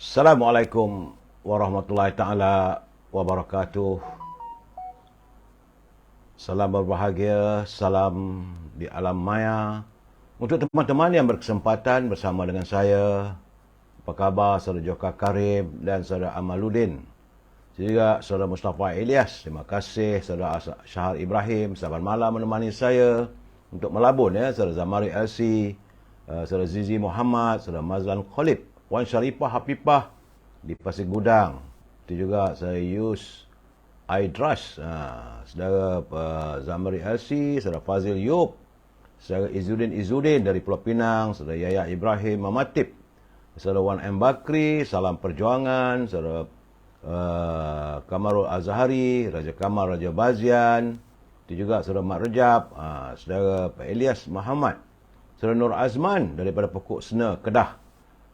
Assalamualaikum warahmatullahi taala wabarakatuh. Salam berbahagia, salam di alam maya. Untuk teman-teman yang berkesempatan bersama dengan saya, apa khabar Saudara Joka Karim dan Saudara Amaluddin. Juga Saudara Mustafa Ilyas, terima kasih Saudara Syahar Ibrahim, sahabat malam menemani saya untuk melabun ya, Saudara Zamari LC, Saudara Zizi Muhammad, Saudara Mazlan Khalid, Puan Syarifah Hafifah di Pasir Gudang. Itu juga saya Yus Aidras, Saudara Zamari LC, Saudara Fazil Yub, Saudara Izzuddin dari Pulau Pinang, Saudara Yaya Ibrahim Mamatip, Saudara Wan M. Bakri, Salam Perjuangan, Saudara Kamarul Azhari, Raja Kamal Raja Bazian, itu juga Saudara Mat Rejab, Saudara Pak Ilyas Muhammad, Saudara Nur Azman daripada Pokok Sena Kedah,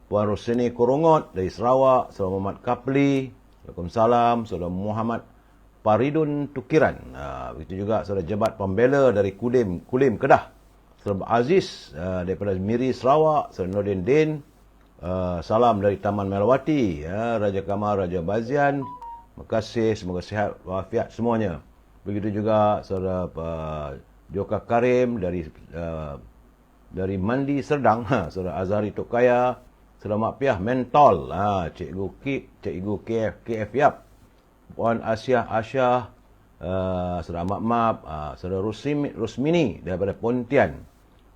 Puan Rosini Korongot dari Sarawak, Saudara Muhammad Kapli, Waalaikumsalam, Saudara Muhammad Paridun Tukiran, begitu juga Saudara Jebat Pembela dari Kulim Kedah, Saudara Aziz daripada Miri Sarawak, Saudara Nordin Din, salam dari Taman Melawati, Raja Kamal Raja Bazian, terima kasih, semoga sihat walafiat semuanya. Begitu juga Saudara Joka Karim dari Mandi Serdang, Saudara Azhari Tokaya, Saudara Mak Piah Mentol, Cikgu Kip, Cikgu KF Yap, Puan Asyah, Saudara Mak Map, Saudara Rusmini daripada Pontian.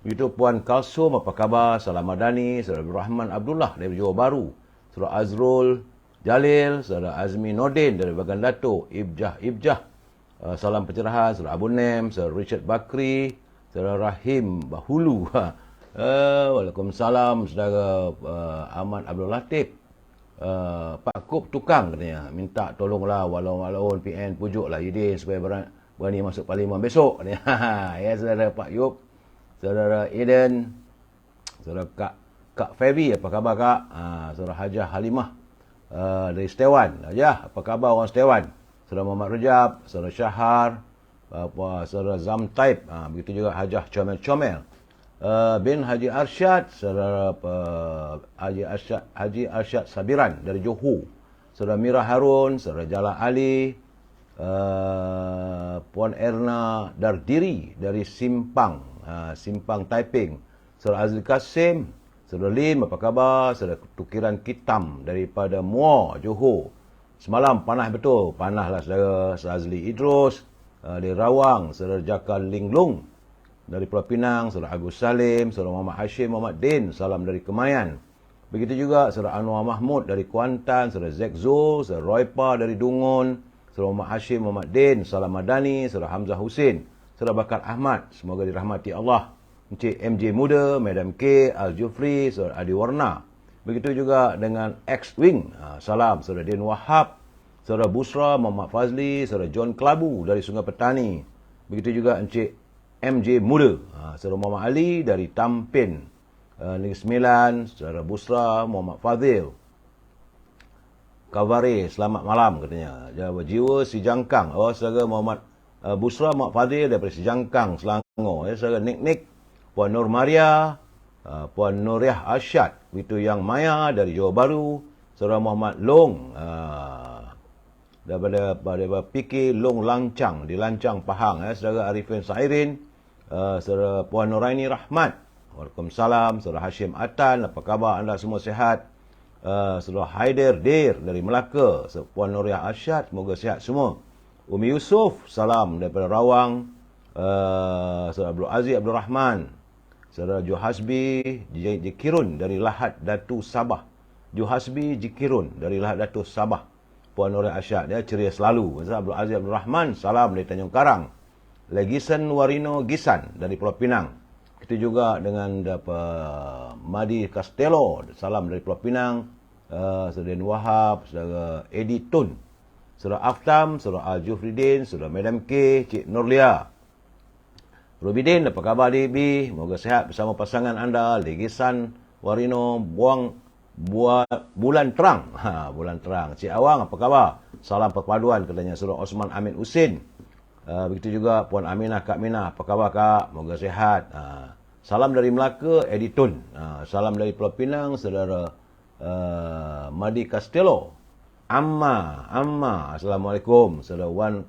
Begitu Puan Kalsum, apa khabar? Salam Madani, Saudara Abdul Rahman Abdullah dari Johor Baru, Saudara Azrul Jalil, Saudara Azmi Nordin dari Bagan Datuk, Ibjah, salam pencerahan, Saudara Abu Nem, Saudara Richard Bakri, Saudara Rahim Bahulu, Waalaikumsalam, Saudara Ahmad Abdul Latif, Pak Kub Tukang katanya, minta tolonglah walau PN pujuklah Yudin supaya berani masuk parlimen besok katanya. Ya, Saudara Pak Yub, Saudara Eden, Saudara Kak Febi, apa khabar Kak? Saudara Hajah Halimah dari Setewan. Hajah, apa khabar orang Setewan? Saudara Muhammad Rejab, Saudara Syahar, Saudara Zam Taib, begitu juga Hajah Comel bin Haji Arsyad, Saudara Haji Arsyad Sabiran dari Johor, Saudara Mira Harun, Saudara Jala Ali, Puan Erna Dardiri dari Simpang Taiping, Saudara Azli Kasim, Saudara Lim, apa khabar? Saudara Tukiran Kitam daripada Muar, Johor. Semalam panas betul, panaslah Saudara Azli Idrus dari Rawang, Saudara Jaka Linglung dari Pulau Pinang, Saudara Agus Salim, Saudara Muhammad Hashim Muhammad Din, salam dari Kemayan. Begitu juga Saudara Anwar Mahmud dari Kuantan, Saudara Zek Zul, Saudara Roypa dari Dungun, Saudara Muhammad Hashim Muhammad Din, salam Madani, Saudara Hamzah Husin, Saudara Bakar Ahmad, semoga dirahmati Allah, Encik MJ Muda, Madam K, Al-Jufri, Saudara Adi Warna. Begitu juga dengan X-Wing, salam Saudara Din Wahab, Saudara Busra Muhammad Fazli, Saudara John Kelabu dari Sungai Petani. Begitu juga Encik MJ Muda, Saudara Muhammad Ali dari Tampin, Negeri Sembilan, Saudara Busra Muhammad Fazil. Kavare, selamat malam katanya. Jawa Jiwa Sijangkang. Saudara Muhammad Busra Muhammad Fazil daripada Sijangkang, Selangor. Saudara Nik, Puan Nur Maria, Puan Nuriah Asyad, itu yang Maya dari Johor Baru, Saudara Muhammad Long, daripada PK Long Lancang di Lancang Pahang, Saudara Arifin Sairin, Saudara Puan Nuraini Rahmat, Waalaikumsalam, Saudara Hashim Atan, apa khabar anda semua sihat? Saudara Haider Dir dari Melaka, Puan Nuriah Asyad, semoga sihat semua. Umi Yusuf, salam daripada Rawang, Saudara Abdul Aziz Abdul Rahman, Saudara Johasbi Jikirun dari Lahad Datu Sabah, Johasbi Jikirun dari Lahad Datu Sabah, Puan Nuriah Asyad, dia ceria selalu. Saudara Abdul Aziz Abdul Rahman, salam dari Tanjung Karang. Legisan Warino Gisan dari Pulau Pinang. Itu juga dengan Madi Castello, salam dari Pulau Pinang. Saudara Din Wahab, Saudara Edi Tun, Saudara Aftam, Saudara Al-Jufridin, Saudara Madam K, Cik Nurlia. Rubidin, apa khabar DB? Moga sehat bersama pasangan anda. Legisan Warino Bulan Terang. Bulan Terang. Cik Awang, apa khabar? Salam perpaduan katanya Saudara Osman Amin Husin. Begitu juga Puan Aminah, Kak Minah, apa khabar Kak? Moga sehat. Salam dari Melaka, Editun. Salam dari Pulau Pinang, Saudara Madi Castello, Amma, Assalamualaikum. Saudara Wan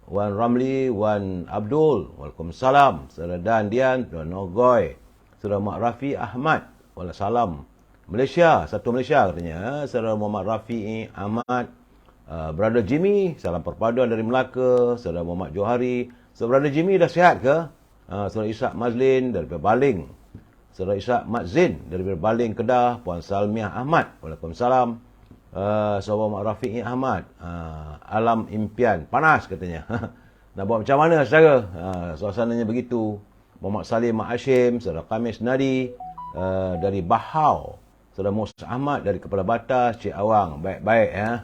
Ramli, Wan Abdul, Waalaikumsalam. Saudara Dan Dian, Nogoy. Saudara Mak Rafi Ahmad, Waalaikumsalam. Malaysia, satu Malaysia katanya. Saudara Muhammad Rafi Ahmad. Brother Jimmy, salam perpaduan dari Melaka. Saudara Muhammad Johari. Saudara Brother Jimmy dah sihat ke? Saudara Ishak Mazlin dari Baling. Saudara Ishak Madzin dari Baling Kedah. Puan Salmiah Ahmad, Waalaikumsalam. Saudara Muhammad Rafiq Ahmad, Alam Impian, panas katanya. Nak buat macam mana saudara? Suasananya begitu. Muhammad Salim Mak Hashim, saudara Kamis Nadi dari Bahau. Saudara Musa Ahmad dari Kepala Batas, Cik Awang, baik-baik ya.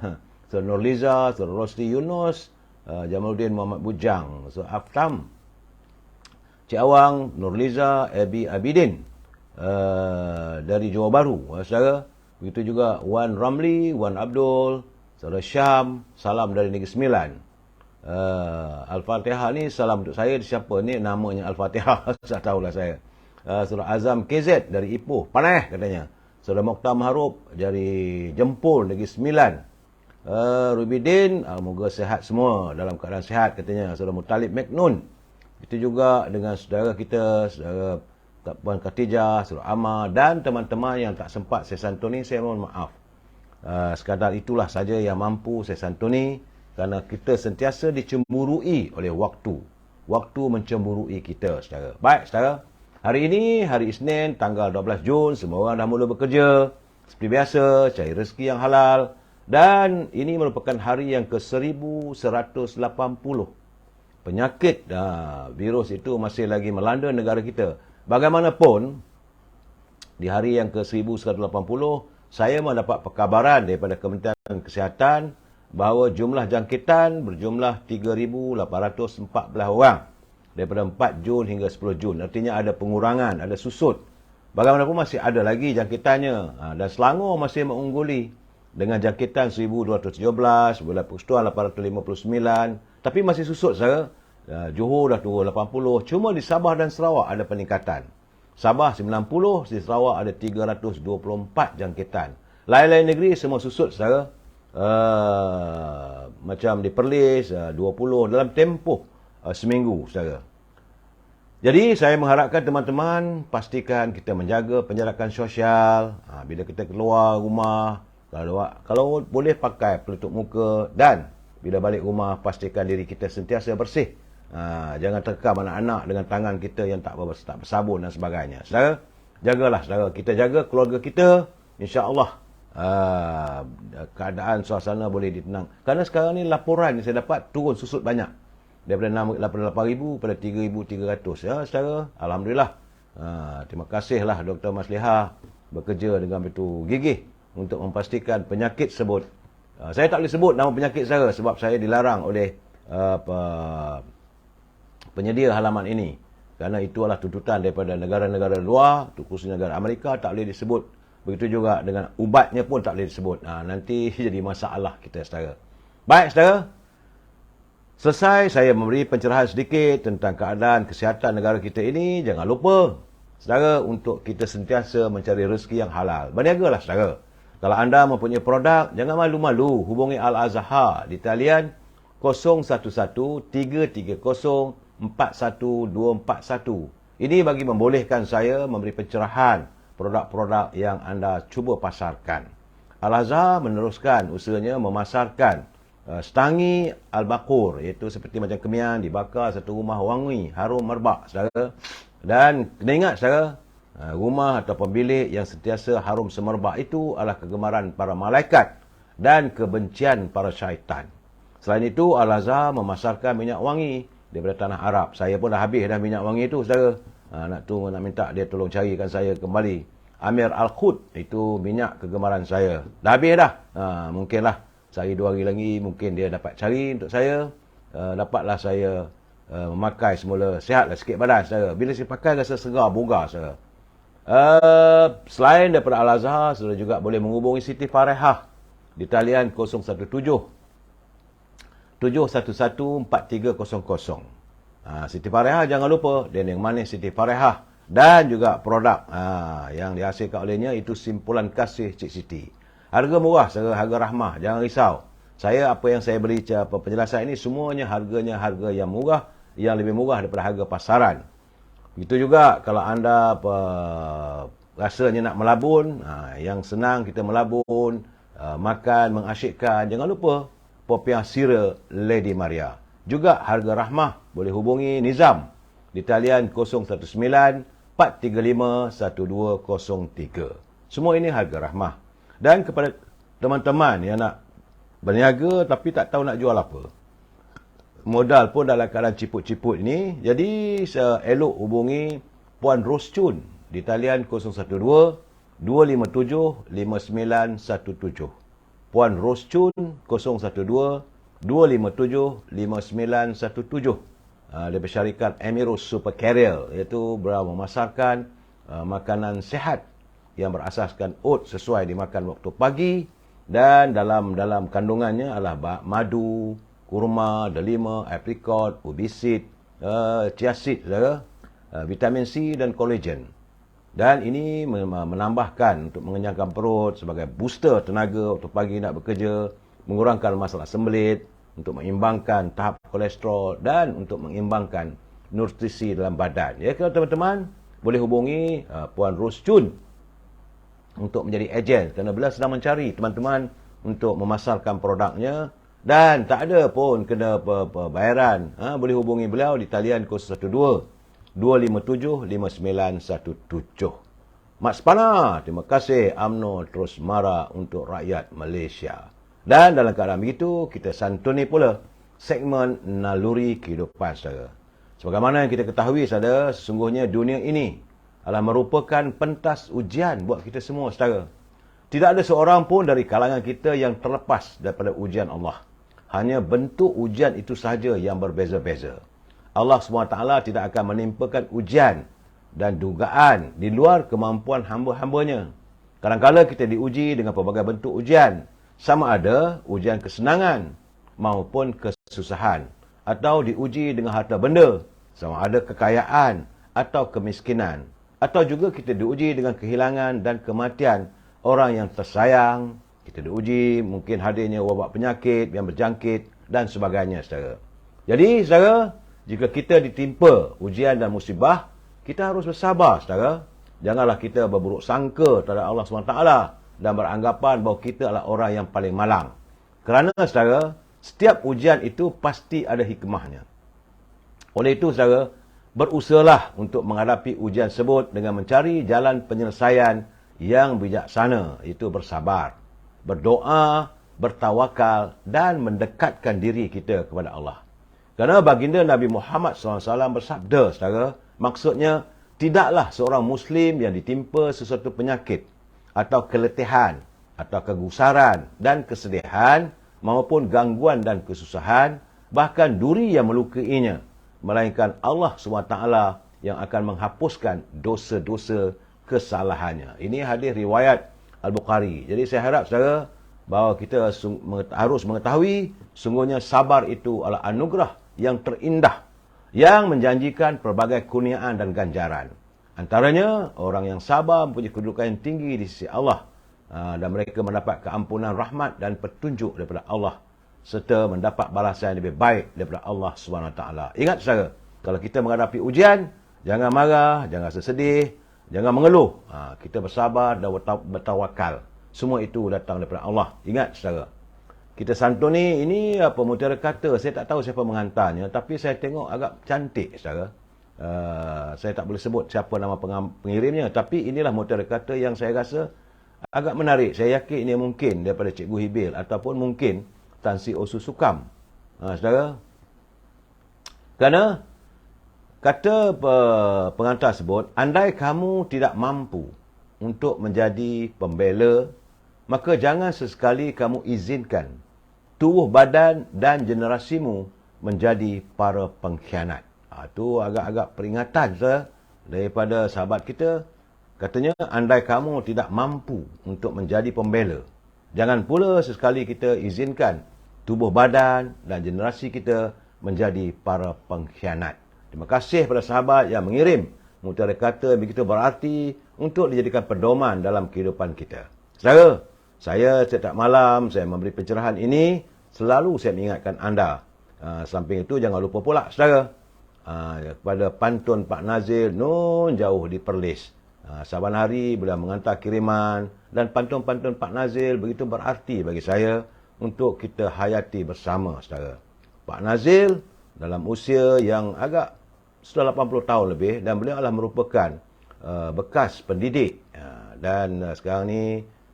Saudara Nurliza, saudara Rosli Yunus, Jamaluddin Muhammad Bujang, saudara Aftam, Cik Awang, Nurliza, Abi Abidin dari Johor Bahru, saudara. Begitu juga Wan Ramli, Wan Abdul, saudara Syam, salam dari Negeri Sembilan. Al-Fatihah ni salam untuk saya, siapa ni namanya Al-Fatihah? Tak tahulah saya. Saudara Azam KZ dari Ipoh, panas katanya. Saudara Mokhtar Maharuf dari Jempol, Negeri Sembilan. Rubidin, moga sihat semua, dalam keadaan sihat katanya. Saudara Mutalib Meknun. Itu juga dengan saudara kita, saudara Puan Khatijah, Saudara Amar dan teman-teman yang tak sempat saya santuni, saya mohon maaf. Sekadar itulah saja yang mampu saya santuni, kerana kita sentiasa dicemburui oleh waktu. Waktu mencemburui kita, saudara. Baik, saudara. Hari ini, hari Isnin, tanggal 12 Jun, semua orang dah mula bekerja. Seperti biasa, cari rezeki yang halal. Dan ini merupakan hari yang ke-1180. Penyakit virus itu masih lagi melanda negara kita. Bagaimanapun, di hari yang ke-1180, saya mendapat perkabaran daripada Kementerian Kesihatan bahawa jumlah jangkitan berjumlah 3,814 orang daripada 4 Jun hingga 10 Jun. Artinya ada pengurangan, ada susut. Bagaimanapun masih ada lagi jangkitannya. Dan Selangor masih mengungguli dengan jangkitan 1,217, Bulan Persekutuan 859. Tapi masih susut, saudara. Johor dah turun 80. Cuma di Sabah dan Sarawak ada peningkatan. Sabah 90, di Sarawak ada 324 jangkitan. Lain-lain negeri semua susut, saudara. Macam di Perlis 20 dalam tempoh seminggu, saudara. Jadi saya mengharapkan teman-teman pastikan kita menjaga penjarakan sosial. Bila kita keluar rumah, kalau boleh pakai pelitup muka, dan bila balik rumah pastikan diri kita sentiasa bersih. Jangan terkam anak-anak dengan tangan kita yang tak bersabun dan sebagainya. Saudara, jagalah saudara. Kita jaga keluarga kita, insya-Allah keadaan suasana boleh ditenang. Kerana sekarang ni laporan yang saya dapat turun susut banyak. Daripada 88,000 pada 3,300. Ya, saudara. Alhamdulillah. Terima kasihlah Dr. Masliha bekerja dengan begitu gigih untuk memastikan penyakit tersebut. Saya tak boleh sebut nama penyakit saya sebab saya dilarang oleh penyedia halaman ini. Kerana itulah tuntutan daripada negara-negara luar, khususnya negara Amerika, tak boleh disebut. Begitu juga dengan ubatnya pun tak boleh disebut. Nanti jadi masalah kita, saudara. Baik, saudara. Selesai saya memberi pencerahan sedikit tentang keadaan kesihatan negara kita ini. Jangan lupa, saudara, untuk kita sentiasa mencari rezeki yang halal. Berniagalah, saudara. Kalau anda mempunyai produk, jangan malu-malu. Hubungi Al-Azhar di talian 011-330-41241. Ini bagi membolehkan saya memberi pencerahan produk-produk yang anda cuba pasarkan. Al-Azhar meneruskan usahanya memasarkan Stangi Al-Baqur, iaitu seperti macam kemian dibakar satu rumah wangi, harum merbak, saudara. Dan kena ingat, saudara, rumah ataupun bilik yang sentiasa harum semerbak itu adalah kegemaran para malaikat dan kebencian para syaitan. Selain itu, Al-Azhar memasarkan minyak wangi daripada tanah Arab. Saya pun dah habis dah minyak wangi itu, saudara. Nak minta dia tolong carikan saya kembali. Amir Al-Khud, itu minyak kegemaran saya. Dah habis dah. Mungkinlah sehari 2 hari lagi mungkin dia dapat cari untuk saya. Dapatlah saya memakai semula. Sihatlah sikit badan, saudara. Bila saya pakai rasa segar, bugar, saudara. Selain daripada Al-Azhar, saudara juga boleh menghubungi Siti Farehah di talian 017-711-4300. Siti Farehah jangan lupa, dia yang manis Siti Farehah. dan juga produk yang dihasilkan olehnya itu simpulan kasih Cik Siti. Harga murah, harga rahmah, jangan risau. Apa yang saya beri penjelasan ini semuanya harganya harga yang murah, yang lebih murah daripada harga pasaran. Begitu juga kalau anda rasanya nak melabun, yang senang kita melabun, makan, mengasyikkan, jangan lupa popiah sira Lady Maria. Juga harga rahmah, boleh hubungi Nizam di talian 019-435-1203. Semua ini harga rahmah. Dan kepada teman-teman yang nak berniaga tapi tak tahu nak jual apa, modal pun dalam keadaan ciput-ciput ini, jadi elok hubungi Puan Roschun di talian 012-257-5917. Puan Roschun 012-257-5917. Daripada syarikat Emirus Super Carrier, iaitu memasarkan makanan sihat yang berasaskan oat sesuai dimakan waktu pagi, dan dalam kandungannya adalah madu, kurma, delima, aprikot, ubi seed, chia seed, vitamin C dan kolagen. Dan ini menambahkan untuk mengenyangkan perut sebagai booster tenaga waktu pagi nak bekerja, mengurangkan masalah sembelit, untuk mengimbangkan tahap kolesterol dan untuk mengimbangkan nutrisi dalam badan. Ya, kalau teman-teman boleh hubungi Puan Roschun untuk menjadi ejen, kerana beliau sedang mencari teman-teman untuk memasarkan produknya dan tak ada pun kena bayaran. Boleh hubungi beliau di talian 012-257-5917. Mat Sepana, terima kasih UMNO terus marah untuk rakyat Malaysia. Dan dalam keadaan begitu, kita santuni pula segmen naluri kehidupan saudara. Sebagaimana yang kita ketahui saudara, sesungguhnya dunia ini adalah merupakan pentas ujian buat kita semua saudara. Tidak ada seorang pun dari kalangan kita yang terlepas daripada ujian Allah. Hanya bentuk ujian itu sahaja yang berbeza-beza. Allah SWT tidak akan menimpakan ujian dan dugaan di luar kemampuan hamba-hambanya. Kadang-kadang kita diuji dengan pelbagai bentuk ujian. Sama ada ujian kesenangan maupun kesusahan. Atau diuji dengan harta benda. Sama ada kekayaan atau kemiskinan. Atau juga kita diuji dengan kehilangan dan kematian orang yang tersayang. Kita diuji mungkin hadirnya wabak penyakit yang berjangkit dan sebagainya saudara. Jadi saudara, jika kita ditimpa ujian dan musibah, kita harus bersabar saudara. Janganlah kita berburuk sangka terhadap Allah SWT dan beranggapan bahawa kita adalah orang yang paling malang. Kerana saudara, setiap ujian itu pasti ada hikmahnya. Oleh itu saudara, berusahalah untuk menghadapi ujian tersebut dengan mencari jalan penyelesaian yang bijaksana, iaitu bersabar, berdoa, bertawakal dan mendekatkan diri kita kepada Allah. Kerana baginda Nabi Muhammad SAW bersabda, saudara, maksudnya tidaklah seorang Muslim yang ditimpa sesuatu penyakit atau keletihan atau kegusaran dan kesedihan maupun gangguan dan kesusahan, bahkan duri yang melukainya, melainkan Allah SWT yang akan menghapuskan dosa-dosa kesalahannya. Ini hadis riwayat Al-Bukhari. Jadi saya harap saudara bahawa kita harus mengetahui sungguhnya sabar itu adalah anugerah yang terindah yang menjanjikan pelbagai kurniaan dan ganjaran. Antaranya orang yang sabar mempunyai kedudukan yang tinggi di sisi Allah dan mereka mendapat keampunan rahmat dan petunjuk daripada Allah serta mendapat balasan yang lebih baik daripada Allah SWT. Ingat saudara, kalau kita menghadapi ujian, jangan marah, jangan sedih, jangan mengeluh. Kita bersabar dan bertawakal. Semua itu datang daripada Allah. Ingat saudara. Kita santuni ini mutiara kata. Saya tak tahu siapa menghantarnya, tapi saya tengok agak cantik saudara. Saya tak boleh sebut siapa nama pengirimnya, tapi inilah mutiara kata yang saya rasa agak menarik. Saya yakin ini mungkin daripada Cikgu Hibil ataupun mungkin Tan Sri Osu Sukam. Saudara. Kerana kata pengantar sebut, andai kamu tidak mampu untuk menjadi pembela, maka jangan sesekali kamu izinkan tubuh badan dan generasimu menjadi para pengkhianat. Itu agak-agak peringatan daripada sahabat kita. Katanya, andai kamu tidak mampu untuk menjadi pembela, jangan pula sesekali kita izinkan tubuh badan dan generasi kita menjadi para pengkhianat. Terima kasih kepada sahabat yang mengirim mutiara kata begitu berarti untuk dijadikan pedoman dalam kehidupan kita. Saudara, saya setiap malam saya memberi pencerahan ini, selalu saya mengingatkan anda. Samping itu jangan lupa pula saudara, kepada pantun Pak Nazil nun jauh di Perlis. Saban hari beliau mengantar kiriman dan pantun-pantun Pak Nazil begitu berarti bagi saya untuk kita hayati bersama saudara. Pak Nazil dalam usia yang agak sudah 80 tahun lebih dan beliau adalah merupakan bekas pendidik dan sekarang ni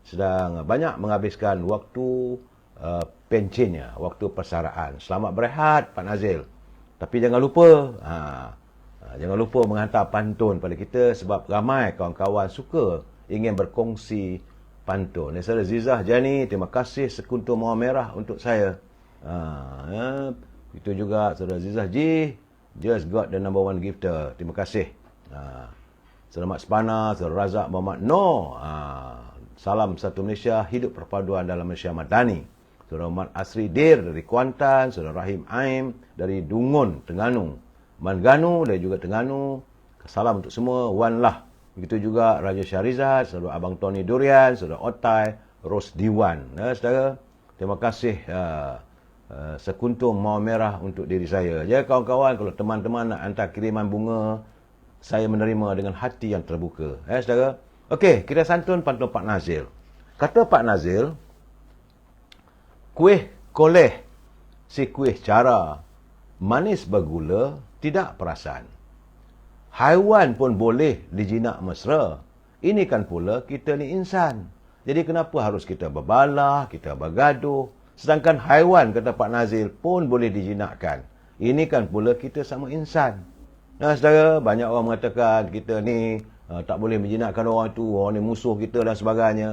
sedang banyak menghabiskan waktu pensiunnya, waktu persaraan. Selamat berehat Pak Nazil. Tapi jangan lupa jangan lupa menghantar pantun pada kita sebab ramai kawan-kawan suka ingin berkongsi pantun. Saudara Zizah Jani, terima kasih sekuntum mawar merah untuk saya. Itu juga saudara Zizah Ji, just got the number one gifter. Terima kasih. Selamat Sepana, saudara Razak Muhammad Noor. Salam satu Malaysia, hidup perpaduan dalam Malaysia Madani. Saudara Muhammad Asri Dir dari Kuantan, saudara Rahim Aim dari Dungun, Terengganu. Manganu dan juga Terengganu. Salam untuk semua, Wan Lah. Begitu juga Raja Syarizat, saudara Abang Tony Durian, saudara Otai, Ros Diwan. Saudara, terima kasih sekuntum mawar merah untuk diri saya. Ya kawan-kawan, kalau teman-teman nak hantar kiriman bunga, saya menerima dengan hati yang terbuka. Saudara. Okey, kita santun pantun Pak Nazil. Kata Pak Nazil, kuih koleh si kuih cara, manis bergula tidak perasan. Haiwan pun boleh dijinak mesra. Ini kan pula kita ni insan. Jadi kenapa harus kita berbalah, kita bergaduh? Sedangkan haiwan, kata Pak Nazil, pun boleh dijinakkan. Ini kan pula kita sama insan. Saudara, banyak orang mengatakan kita ni tak boleh menjinakkan orang tu, orang ni musuh kita dan sebagainya.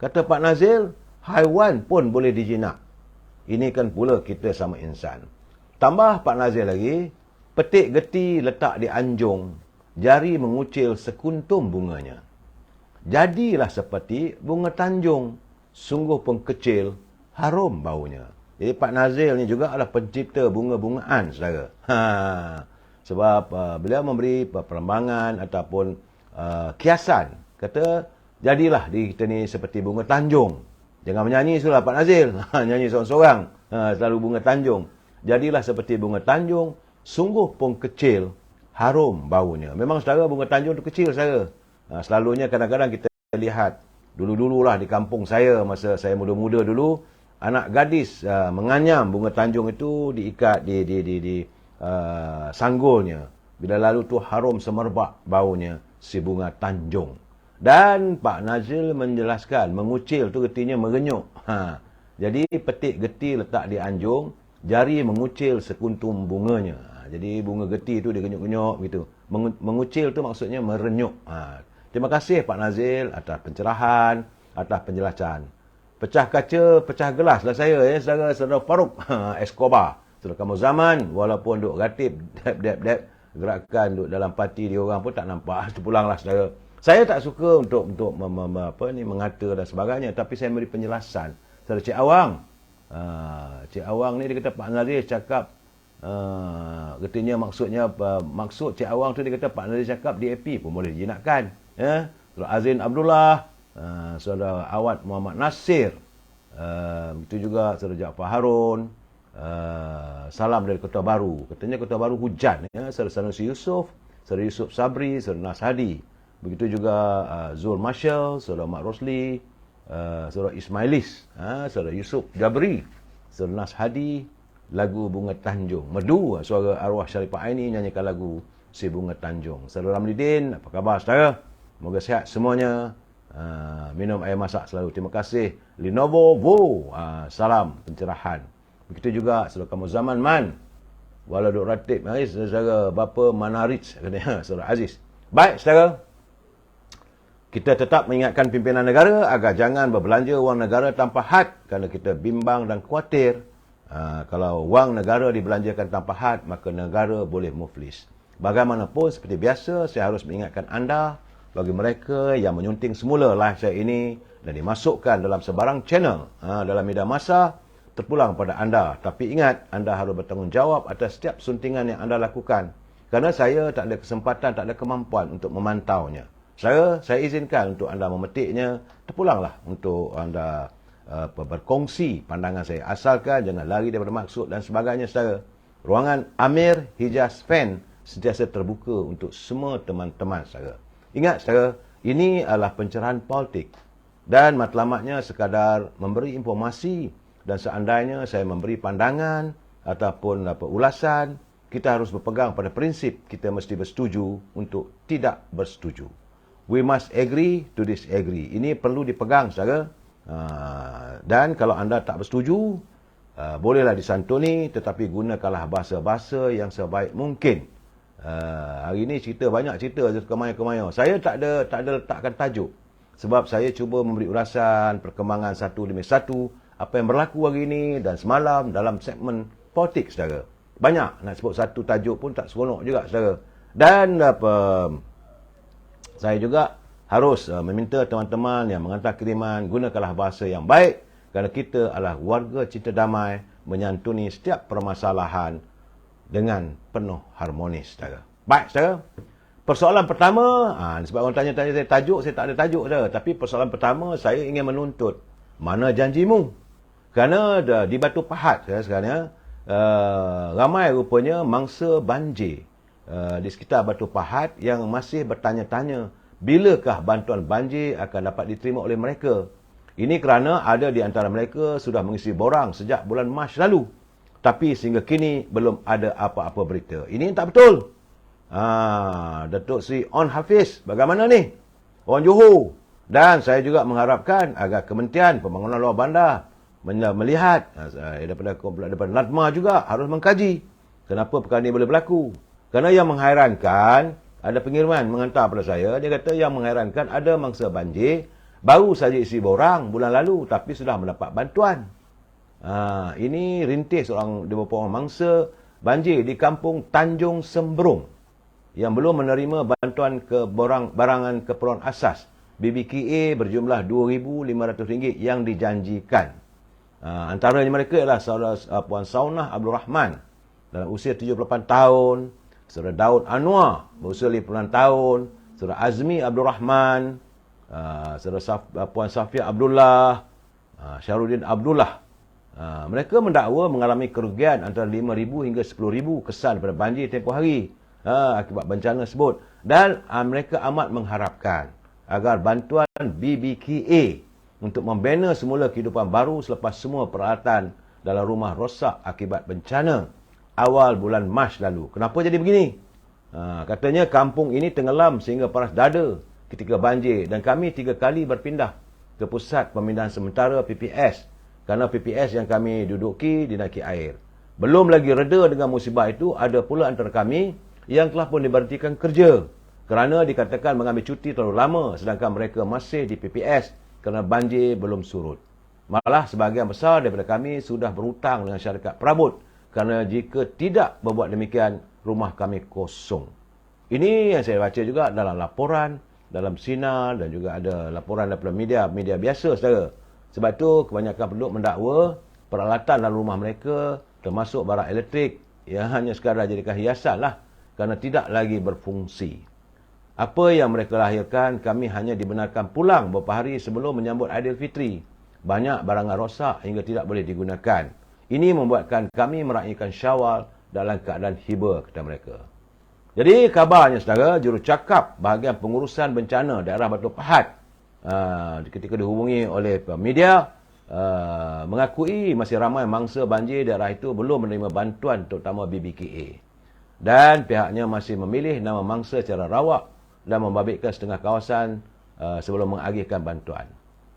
Kata Pak Nazil, haiwan pun boleh dijinak. Ini kan pula kita sama insan. Tambah Pak Nazil lagi, petik geti letak di anjung, jari mengucil sekuntum bunganya. Jadilah seperti bunga tanjung, sungguh pun kecil, harum baunya. Jadi Pak Nazil ni juga adalah pencipta bunga-bungaan, saudara. Sebab beliau memberi perlembangan ataupun kiasan. Kata, jadilah diri kita ni seperti bunga tanjung. Jangan menyanyi sudah Pak Nazil. Nyanyi seorang-seorang. Selalu bunga tanjung. Jadilah seperti bunga tanjung, sungguh pun kecil, harum baunya. Memang saudara, bunga tanjung tu kecil saudara. Selalunya kadang-kadang kita lihat, dulu-dululah di kampung saya, masa saya muda-muda dulu, anak gadis menganyam bunga tanjung itu diikat di sanggulnya. Bila lalu tu harum semerbak baunya si bunga tanjung. Dan Pak Nazil menjelaskan, mengucil tu getinya merenyuk. Jadi petik geti letak di anjung, jari mengucil sekuntum bunganya. Jadi bunga geti tu dia genyuk-genyuk gitu. Mengucil tu maksudnya merenyuk. Terima kasih Pak Nazil atas pencerahan, atas penjelasan. Pecah kaca, pecah gelas lah saya, saudara Faruk Escobar. Saudara kamu zaman, walaupun duk ratib, dep, gerakan duk dalam parti dia orang pun tak nampak. Pulanglah saudara. Saya tak suka untuk mengata dan sebagainya, tapi saya beri penjelasan. Saudara Cik Awang. Cik Awang ni dia kata Pak Nazil cakap katanya maksud Cik Awang tu dia kata Pak Nazil cakap DAP pun boleh dijinakkan. Saudara Azin Abdullah, saudara Awad Muhammad Nasir, itu juga saudara Jaafar Harun, salam dari Kota Baru. Katanya Kota Baru hujan. Saudara Sanusi Yusof, saudara Yusuf Sabri, saudara Nas Hadi. Begitu juga Zul Marshall, saudara Mak Rosli, saudara Ismailis, saudara Yusuf Jabri, saudara Nas Hadi, lagu Bunga Tanjung. Merdu, suara arwah Syarifah Aini nyanyikan lagu Si Bunga Tanjung. Saudara Ramlidin, apa khabar saudara? Semoga sihat semuanya. Minum air masak selalu. Terima kasih. Lenovo Vo. Salam pencerahan. Begitu juga saudara kamu zaman man. Walau duk ratib. Saudara bapa Manarij. Saudara Aziz. Baik saudara. Kita tetap mengingatkan pimpinan negara agar jangan berbelanja wang negara tanpa had kerana kita bimbang dan khawatir. Kalau wang negara dibelanjakan tanpa had, maka negara boleh muflis. Bagaimanapun, seperti biasa, saya harus mengingatkan anda, bagi mereka yang menyunting semula live saya ini dan dimasukkan dalam sebarang channel dalam media massa, terpulang pada anda. Tapi ingat, anda harus bertanggungjawab atas setiap suntingan yang anda lakukan. Kerana saya tak ada kesempatan, tak ada kemampuan untuk memantaunya. Saya izinkan untuk anda memetiknya, terpulanglah untuk anda berkongsi pandangan saya. Asalkan jangan lari daripada maksud dan sebagainya, saudara. Ruangan Amir Hijaz Fan sentiasa terbuka untuk semua teman-teman, saudara. Ingat, saudara, ini adalah pencerahan politik. Dan matlamatnya sekadar memberi informasi. Dan seandainya saya memberi pandangan ataupun ulasan, kita harus berpegang pada prinsip kita mesti bersetuju untuk tidak bersetuju. We must agree to disagree. Ini perlu dipegang, saudara. Dan kalau anda tak bersetuju, bolehlah disantuni, tetapi gunakanlah bahasa-bahasa yang sebaik mungkin. Hari ini banyak cerita kemaya-kemaya. Saya tak ada letakkan tajuk. Sebab saya cuba memberi ulasan perkembangan satu demi satu, apa yang berlaku hari ini dan semalam dalam segmen politik, saudara. Banyak nak sebut satu tajuk pun tak seronok juga, saudara. Dan saya juga harus meminta teman-teman yang menghantar kiriman, gunakanlah bahasa yang baik, kerana kita adalah warga cinta damai, menyantuni setiap permasalahan dengan penuh harmonis, saudara. Baik, saudara. Persoalan pertama, sebab orang tanya-tanya saya tajuk, saya tak ada tajuk, saudara. Tapi persoalan pertama, saya ingin menuntut, mana janjimu? Kerana di Batu Pahat, sekarang ramai rupanya mangsa banjir di sekitar Batu Pahat yang masih bertanya-tanya bilakah bantuan banjir akan dapat diterima oleh mereka. Ini kerana ada di antara mereka sudah mengisi borang sejak bulan Mac lalu. Tapi sehingga kini belum ada apa-apa berita. Ini tak betul. Datuk Seri On Hafiz, bagaimana ni? Orang Johor. Dan saya juga mengharapkan agar Kementerian Pembangunan Luar Bandar melihat daripada NADMA juga harus mengkaji kenapa perkara ini boleh berlaku. Kerana yang menghairankan, ada pengiriman menghantar pada saya, dia kata yang menghairankan ada mangsa banjir, baru saja isi borang bulan lalu tapi sudah mendapat bantuan. Ini rintis beberapa orang mangsa banjir di kampung Tanjung Sembrung yang belum menerima bantuan barangan keperluan asas BBKA berjumlah RM2,500 yang dijanjikan. Antaranya mereka ialah saudara Puan Saunah Abdul Rahman dalam usia 78 tahun, saudara Daud Anwar berusia 56 tahun, saudara Azmi Abdul Rahman, saudara Puan Safia Abdullah, Syarudin Abdullah. Mereka mendakwa mengalami kerugian antara RM5,000 hingga RM10,000 kesan pada banjir tempoh hari akibat bencana tersebut. Dan mereka amat mengharapkan agar bantuan BBKA untuk membina semula kehidupan baru selepas semua peralatan dalam rumah rosak akibat bencana awal bulan Mac lalu. Kenapa jadi begini? Katanya kampung ini tenggelam sehingga paras dada ketika banjir dan kami 3 kali berpindah ke pusat pemindahan sementara PPS kerana PPS yang kami duduki dinaiki air. Belum lagi reda dengan musibah itu, ada pula antara kami yang telah pun diberhentikan kerja kerana dikatakan mengambil cuti terlalu lama sedangkan mereka masih di PPS kerana banjir belum surut. Malah sebahagian besar daripada kami sudah berhutang dengan syarikat perabot kerana jika tidak berbuat demikian, rumah kami kosong. Ini yang saya baca juga dalam laporan, dalam Sinar dan juga ada laporan daripada media biasa, saudara. Sebab itu kebanyakan penduduk mendakwa peralatan dalam rumah mereka termasuk barang elektrik yang hanya sekadar jadikan hiasan lah kerana tidak lagi berfungsi. Apa yang mereka lahirkan, kami hanya dibenarkan pulang beberapa hari sebelum menyambut Aidilfitri. Banyak barangan rosak hingga tidak boleh digunakan. Ini membuatkan kami meraihkan Syawal dalam keadaan hiba, kata mereka. Jadi kabarnya, saudara, jurucakap bahagian pengurusan bencana daerah Batu Pahat ketika dihubungi oleh media mengakui masih ramai mangsa banjir daerah itu belum menerima bantuan terutama BBKA. Dan pihaknya masih memilih nama mangsa secara rawak dan membabitkan setengah kawasan sebelum mengagihkan bantuan.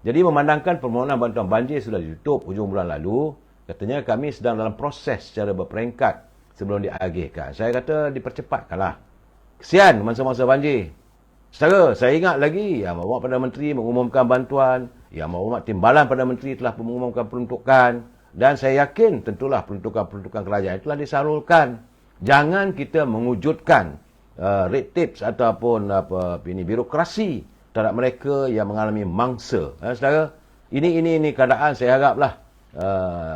Jadi memandangkan permohonan bantuan banjir sudah ditutup hujung bulan lalu, katanya kami sedang dalam proses secara berperingkat sebelum diagihkan. Saya kata dipercepatkanlah. Kesian mangsa-mangsa banjir. Saudara, saya ingat lagi Yang Berhormat Perdana Menteri mengumumkan bantuan, Yang Berhormat Timbalan Perdana Menteri telah mengumumkan peruntukan, dan saya yakin tentulah peruntukan kerajaan telah disalurkan. Jangan kita mengwujudkan red tapes ataupun birokrasi terhadap mereka yang mengalami mangsa. Saudara, ini keadaan saya haraplah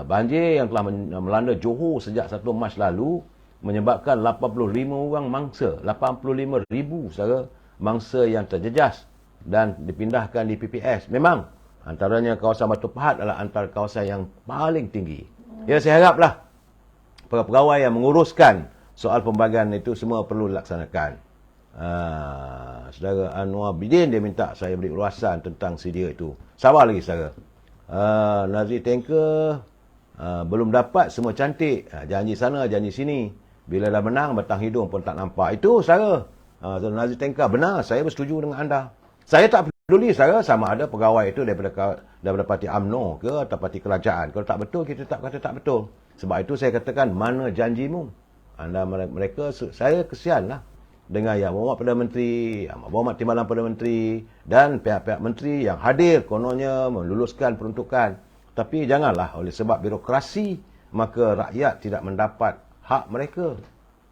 banjir yang telah melanda Johor sejak 1 Mac lalu menyebabkan 85 orang mangsa, 85,000 saudara mangsa yang terjejas dan dipindahkan di PPS. Memang antaranya kawasan Batu Pahat adalah antara kawasan yang paling tinggi. Ya, saya haraplah pegawai yang menguruskan soal pembagian itu semua perlu dilaksanakan. Saudara Anwar Bidin dia minta saya beri ulasan tentang sedia itu. Sabar lagi saudara. Nazri Tanker belum dapat semua cantik. Janji sana, janji sini. Bila dah menang, batang hidung pun tak nampak. Itu saudara. Nazri Tanker benar, saya bersetuju dengan anda. Saya tak peduli saudara sama ada pegawai itu daripada parti UMNO ke atau parti kerajaan. Kalau tak betul, kita tak kata tak betul. Sebab itu saya katakan, mana janjimu? Mereka, saya kesianlah dengan Yang Berhormat Perdana Menteri, Yang Berhormat Timbalan Perdana Menteri dan pihak-pihak menteri yang hadir kononnya meluluskan peruntukan. Tapi janganlah oleh sebab birokrasi, maka rakyat tidak mendapat hak mereka.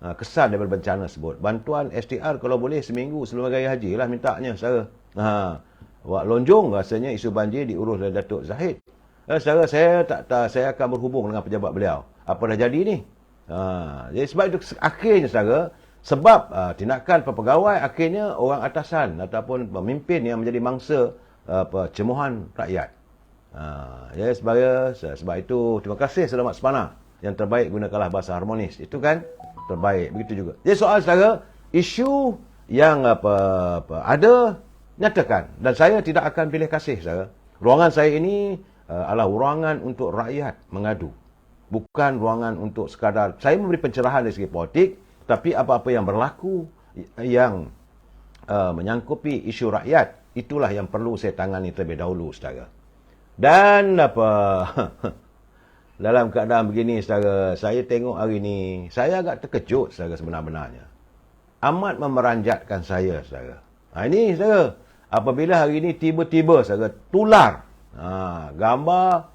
Kesan daripada bencana sebut. Bantuan STR kalau boleh seminggu sebelum Raya Haji lah mintanya saudara. Wak Lonjong rasanya isu banjir diurus oleh Datuk Zahid. Saudara, saya akan berhubung dengan pejabat beliau. Apa dah jadi ni? Jadi sebab itu akhirnya saudara, sebab tindakan pegawai akhirnya orang atasan ataupun pemimpin yang menjadi mangsa cemohan rakyat. Ya, sebab itu terima kasih Selamat Sepana. Yang terbaik gunakanlah bahasa harmonis. Itu kan terbaik. Begitu juga. Jadi soal saudara, isu yang ada, nyatakan. Dan saya tidak akan pilih kasih saudara. Ruangan saya ini adalah ruangan untuk rakyat mengadu. Bukan ruangan untuk sekadar saya memberi pencerahan dari segi politik, tapi apa-apa yang berlaku yang menyangkupi isu rakyat, itulah yang perlu saya tangani terlebih dahulu saudara. Dan dalam keadaan begini saudara, saya tengok hari ini, saya agak terkejut saudara sebenar-benarnya. Amat memeranjatkan saya saudara. Ini saudara, apabila hari ini tiba-tiba saudara tular gambar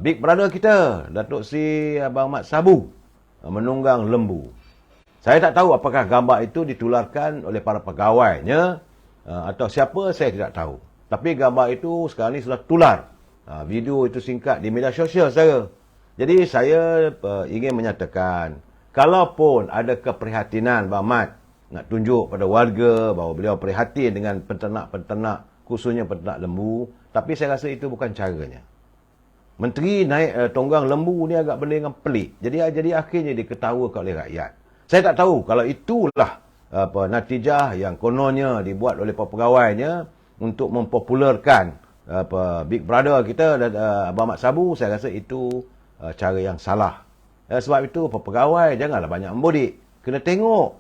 Big Brother kita, Datuk Seri Abang Mat Sabu menunggang lembu. Saya tak tahu apakah gambar itu ditularkan oleh para pegawainya atau siapa, saya tidak tahu. Tapi gambar itu sekarang ini sudah tular. Video itu singkat di media sosial saya. Jadi saya ingin menyatakan, kalaupun ada keprihatinan Abang Mat nak tunjuk pada warga bahawa beliau prihatin dengan penternak-penternak, khususnya penternak lembu, tapi saya rasa itu bukan caranya. Menteri naik tonggang lembu ni agak benda yang pelik. Jadi akhirnya diketawakan oleh rakyat. Saya tak tahu kalau itulah natijah yang kononnya dibuat oleh pegawainya untuk mempopularkan Big Brother kita dan Abang Mat Sabu. Saya rasa itu cara yang salah. Sebab itu pegawai janganlah banyak membodik. Kena tengok.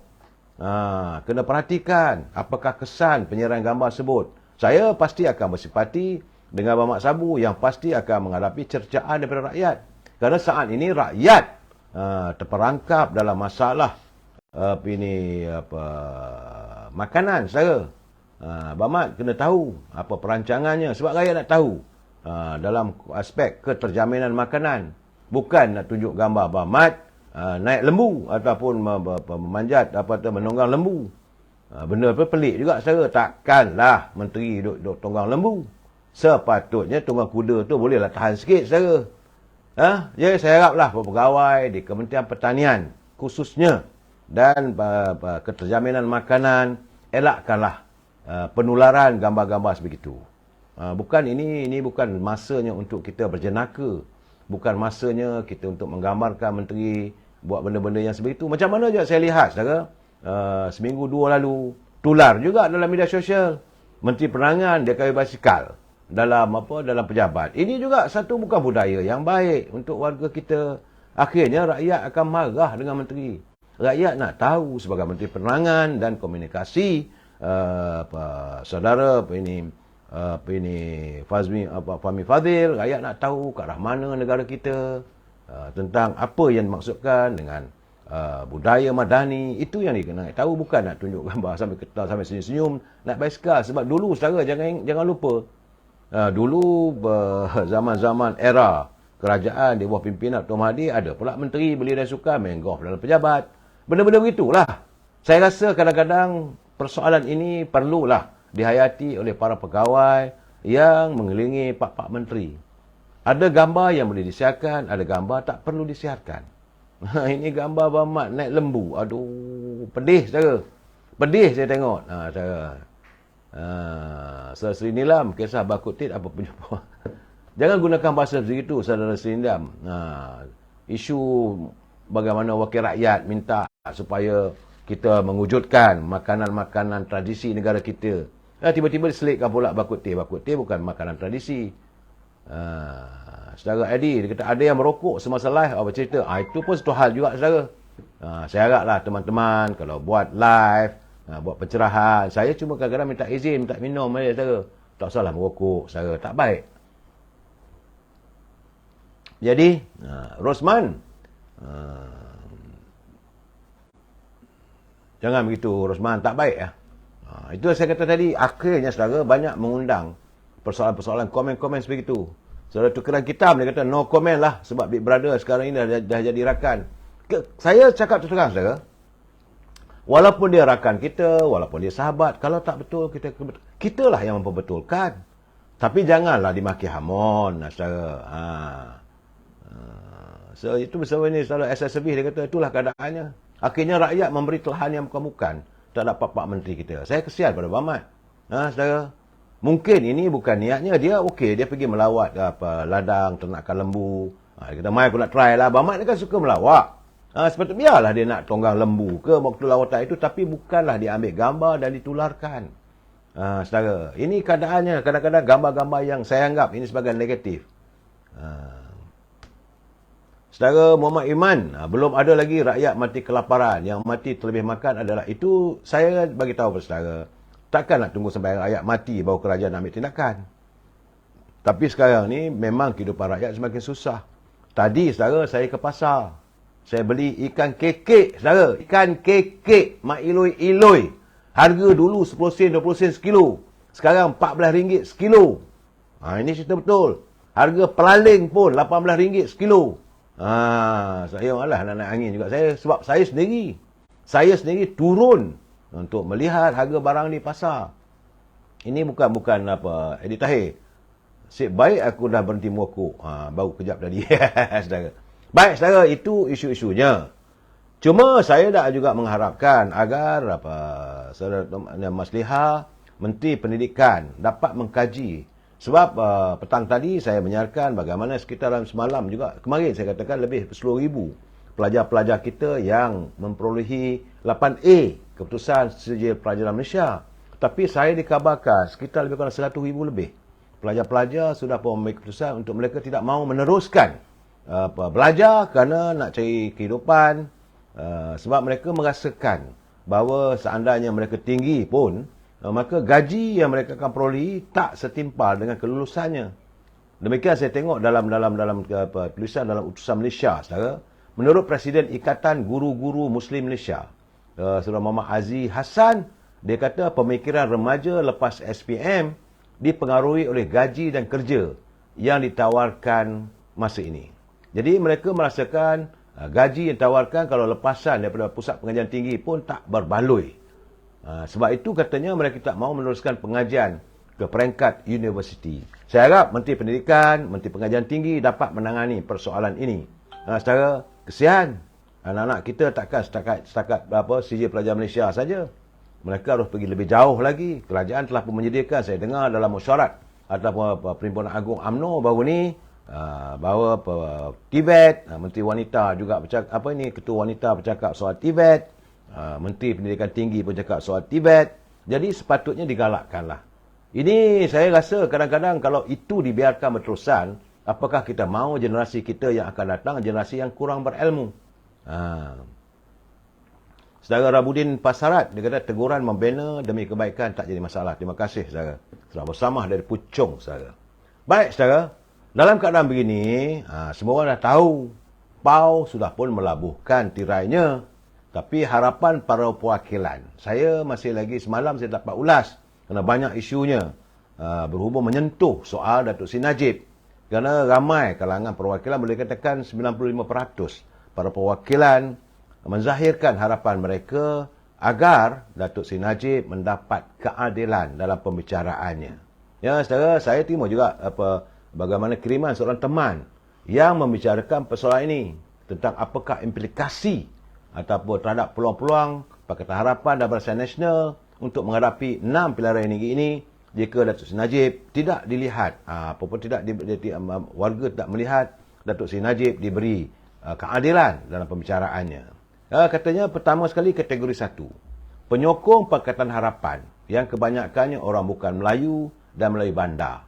Kena perhatikan apakah kesan penyiaran gambar tersebut. Saya pasti akan bersipati dengan Abang Mat Sabu yang pasti akan menghadapi cercaan daripada rakyat. Kerana saat ini rakyat terperangkap dalam masalah makanan saudara. Abang Mat kena tahu apa perancangannya sebab rakyat nak tahu dalam aspek keterjaminan makanan. Bukan nak tunjuk gambar Abang Mat naik lembu ataupun memanjat menunggang lembu. Benda pelik juga saudara. Takkanlah menteri duduk tunggang lembu. Sepatutnya tunggang kuda tu bolehlah tahan sikit saudara. Jadi saya haraplah pegawai di Kementerian Pertanian khususnya dan keterjaminan makanan elakkanlah penularan gambar-gambar sebegitu. Bukan ini bukan masanya untuk kita berjenaka. Bukan masanya kita untuk menggambarkan menteri buat benda-benda yang sebegitu. Macam mana juga saya lihat saudara, seminggu dua lalu tular juga dalam media sosial. Menteri Penerangan dia kawin basikal dalam pejabat. Ini juga satu bukan budaya yang baik untuk warga kita. Akhirnya rakyat akan marah dengan menteri. Rakyat nak tahu sebagai Menteri Penerangan dan Komunikasi saudara Fahmi Fadzil, rakyat nak tahu ke arah mana negara kita, tentang apa yang dimaksudkan dengan budaya madani. Itu yang dia kena tahu, bukan nak tunjuk gambar sampai ketawa sampai senyum-senyum nak basikal. Sebab dulu saudara jangan lupa, dulu zaman-zaman era kerajaan di bawah pimpinan Tuan Mahathir, ada pula menteri beli dan suka main golf dalam pejabat. Benda-benda begitulah. Saya rasa kadang-kadang persoalan ini perlulah dihayati oleh para pegawai yang mengelilingi pak-pak menteri. Ada gambar yang boleh disiarkan, ada gambar tak perlu disiarkan. Ini gambar Abang Mat naik lembu. Aduh, pedih saudara. Pedih saya tengok. Saudara. Saudara Seri Nilam, kisah Bakutit apa penyebab. Jangan gunakan bahasa begitu, saudara Seri Nilam. Isu bagaimana wakil rakyat minta supaya kita mewujudkan makanan-makanan tradisi negara kita. Tiba-tiba diselitkan pula Bakutit. Bakutit bukan makanan tradisi. Saudara Adi, dia kata ada yang merokok semasa live, apa cerita? Itu pun satu hal juga, saudara. Saya haraplah teman-teman kalau buat live, buat pencerahan, saya cuma kadang-kadang minta izin, minta minum saja, saudara. Tak salah merokok, saudara. Tak baik. Jadi, Rosman, jangan begitu, Rosman. Tak baik. Itu saya kata tadi, akhirnya saudara banyak mengundang persoalan-persoalan, komen-komen sebegitu. Saudara tukeran kitab, dia kata no comment lah sebab Big Brother sekarang ini dah jadi rakan. Saya cakap terus-terang, saudara. Walaupun dia rakan kita, walaupun dia sahabat, kalau tak betul, kita lah yang memperbetulkan. Tapi janganlah dimaki hamon, saudara. So, itu bersama ini, saudara SSB, dia kata itulah keadaannya. Akhirnya rakyat memberi telahan yang bukan-bukan terhadap Pak Menteri kita. Saya kesian pada Abang Mat. Saudara. Mungkin ini bukan niatnya. Dia okey, dia pergi melawat ladang, ternakan lembu. Dia kata, mai aku nak try lah. Abang Mat ni kan suka melawat. Sepatutnya biarlah dia nak tonggang lembu ke waktu lawatan itu, tapi bukanlah dia ambil gambar dan ditularkan. Saudara, ini keadaannya. Kadang-kadang gambar-gambar yang saya anggap ini sebagai negatif. Saudara Muhammad Iman, belum ada lagi rakyat mati kelaparan. Yang mati terlebih makan adalah itu, saya bagi tahu kepada saudara. Takkan nak tunggu sampai rakyat mati baru kerajaan ambil tindakan. Tapi sekarang ni memang kehidupan rakyat semakin susah. Tadi saudara saya ke pasar. Saya beli ikan kekek, saudara. Ikan kekek, mak iloi-iloi. Harga dulu 10 sen, 20 sen sekilo. Sekarang RM14 sekilo. Ini cerita betul. Harga pelaling pun RM18 sekilo. Saya malah nak naik angin juga. Sebab saya sendiri turun untuk melihat harga barang di pasar. Ini bukan apa Eddie Tahir. Sip baik aku dah berhenti merokok. Baru kejap tadi. Saudara. Baik saudara, itu isu-isunya. Cuma saya dah juga mengharapkan agar saudara Mas Liha, Menteri Pendidikan dapat mengkaji. Sebab petang tadi saya menyiarkan bagaimana sekitar semalam juga, kemarin saya katakan lebih 10,000 pelajar-pelajar kita yang memperolehi 8A keputusan Sijil Pelajaran Malaysia. Tapi saya dikabarkan sekitar lebih kurang 100,000 lebih pelajar-pelajar sudah pun memiliki keputusan untuk mereka tidak mahu meneruskan belajar kerana nak cari kehidupan. Sebab mereka merasakan bahawa seandainya mereka tinggi pun, maka gaji yang mereka akan perolehi tak setimpal dengan kelulusannya. Demikian saya tengok dalam tulisan dalam utusan Malaysia, saudara. Menurut Presiden Ikatan Guru-Guru Muslim Malaysia, Saudara Muhammad Aziz Hassan, dia kata pemikiran remaja lepas SPM dipengaruhi oleh gaji dan kerja yang ditawarkan masa ini. Jadi mereka merasakan gaji yang ditawarkan kalau lepasan daripada pusat pengajian tinggi pun tak berbaloi. Sebab itu katanya mereka tak mahu meneruskan pengajian ke peringkat universiti. Saya harap Menteri Pendidikan, Menteri Pengajian Tinggi dapat menangani persoalan ini. Secara kesian, anak-anak kita takkan setakat Sijil Pelajar Malaysia saja. Mereka harus pergi lebih jauh lagi. Kerajaan telah pun menyediakan, saya dengar dalam mesyuarat ataupun Perhimpunan Agung UMNO baru ni, bahawa TVET, Menteri Wanita juga bercakap, Ketua Wanita bercakap soal TVET, Menteri Pendidikan Tinggi pun cakap soal TVET. Jadi sepatutnya digalakkanlah. Ini saya rasa kadang-kadang kalau itu dibiarkan berterusan, apakah kita mahu generasi kita yang akan datang generasi yang kurang berilmu? Saudara Rabudin Pasarat, dia kata teguran membina demi kebaikan tak jadi masalah. Terima kasih saudara. Saudara Bersamah dari Puchong saudara. Baik saudara, dalam keadaan begini, semua orang dah tahu PAU sudah pun melabuhkan tirainya. Tapi harapan para perwakilan, saya masih lagi semalam saya dapat ulas kerana banyak isunya berhubung menyentuh soal Datuk Seri Najib. Kerana ramai kalangan perwakilan, boleh katakan 95% para perwakilan menzahirkan harapan mereka agar Datuk Seri Najib mendapat keadilan dalam pembicaraannya. Ya, saudara, saya terima juga bagaimana kiriman seorang teman yang membicarakan persoalan ini. tentang apakah implikasi ataupun terhadap peluang-peluang Pakatan Harapan dan Barisan Nasional untuk menghadapi 6 pilihan raya negeri ini jika Datuk Seri Najib tidak dilihat, apapun tidak warga tidak melihat Datuk Seri Najib diberi keadilan dalam pembicaraannya. Katanya pertama sekali kategori 1, penyokong Pakatan Harapan yang kebanyakannya orang bukan Melayu dan Melayu bandar,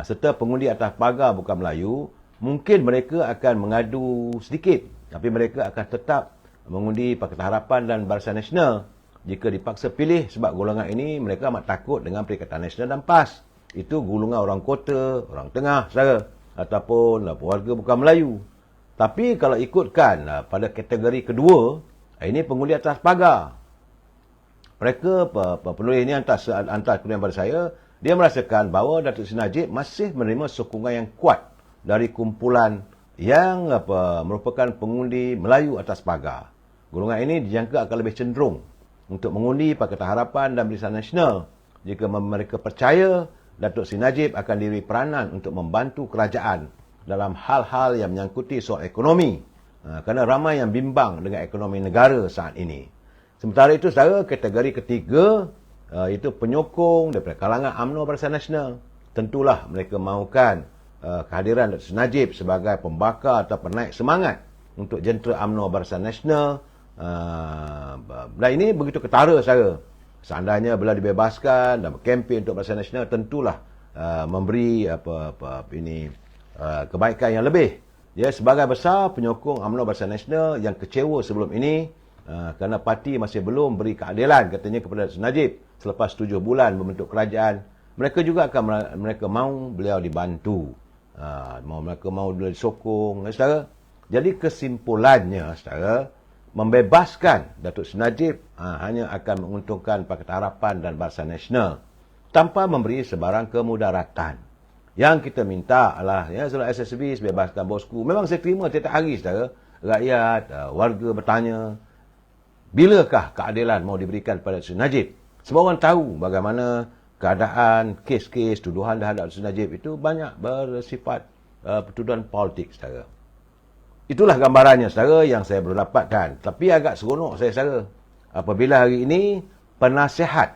serta pengundi atas pagar bukan Melayu, mungkin mereka akan mengadu sedikit, tapi mereka akan tetap mengundi Pakatan Harapan dan Barisan Nasional jika dipaksa pilih, sebab golongan ini mereka amat takut dengan Perikatan Nasional dan PAS. Itu golongan orang kota, orang tengah, saudara, ataupun warga bukan Melayu. Tapi kalau ikutkan pada kategori kedua, ini pengundi atas pagar. Mereka, penulis ini antara penulis pada saya, dia merasakan bahawa Datuk Seri Najib masih menerima sokongan yang kuat dari kumpulan yang merupakan pengundi Melayu atas pagar. Golongan ini dijangka akan lebih cenderung untuk mengundi Pakatan Harapan dan Barisan Nasional jika mereka percaya Datuk Seri Najib akan diberi peranan untuk membantu kerajaan dalam hal-hal yang menyangkuti soal ekonomi, kerana ramai yang bimbang dengan ekonomi negara saat ini. Sementara itu, saudara, kategori ketiga itu penyokong daripada kalangan UMNO Barisan Nasional. Tentulah mereka mahukan kehadiran Datuk Seri Najib sebagai pembakar atau penaik semangat untuk jentera UMNO Barisan Nasional. Dan ini begitu ketara, saudara. Seandainya beliau dibebaskan dan berkempen untuk Barisan Nasional, tentulah memberi kebaikan yang lebih. Dia sebagai besar penyokong UMNO Barisan Nasional yang kecewa sebelum ini kerana parti masih belum beri keadilan katanya kepada Datuk Seri Najib selepas 7 bulan membentuk kerajaan. Mereka juga akan mahu beliau dibantu, mereka mahu beliau disokong, saudara. Jadi kesimpulannya, saudara, membebaskan Datuk Seri Najib hanya akan menguntungkan Pakatan Harapan dan Barisan Nasional tanpa memberi sebarang kemudaratan. Yang kita minta adalah seluruh SSB bebaskan bosku. Memang saya terima tiap hari, saudara. Rakyat, warga bertanya, bilakah keadilan mau diberikan kepada Datuk Seri Najib? Semua orang tahu bagaimana keadaan kes-kes tuduhan terhadap Datuk Seri Najib itu banyak bersifat tuduhan politik, saudara. Itulah gambarannya, saudara, yang saya belum dapatkan. Tapi agak seronok saya, saudara, apabila hari ini penasihat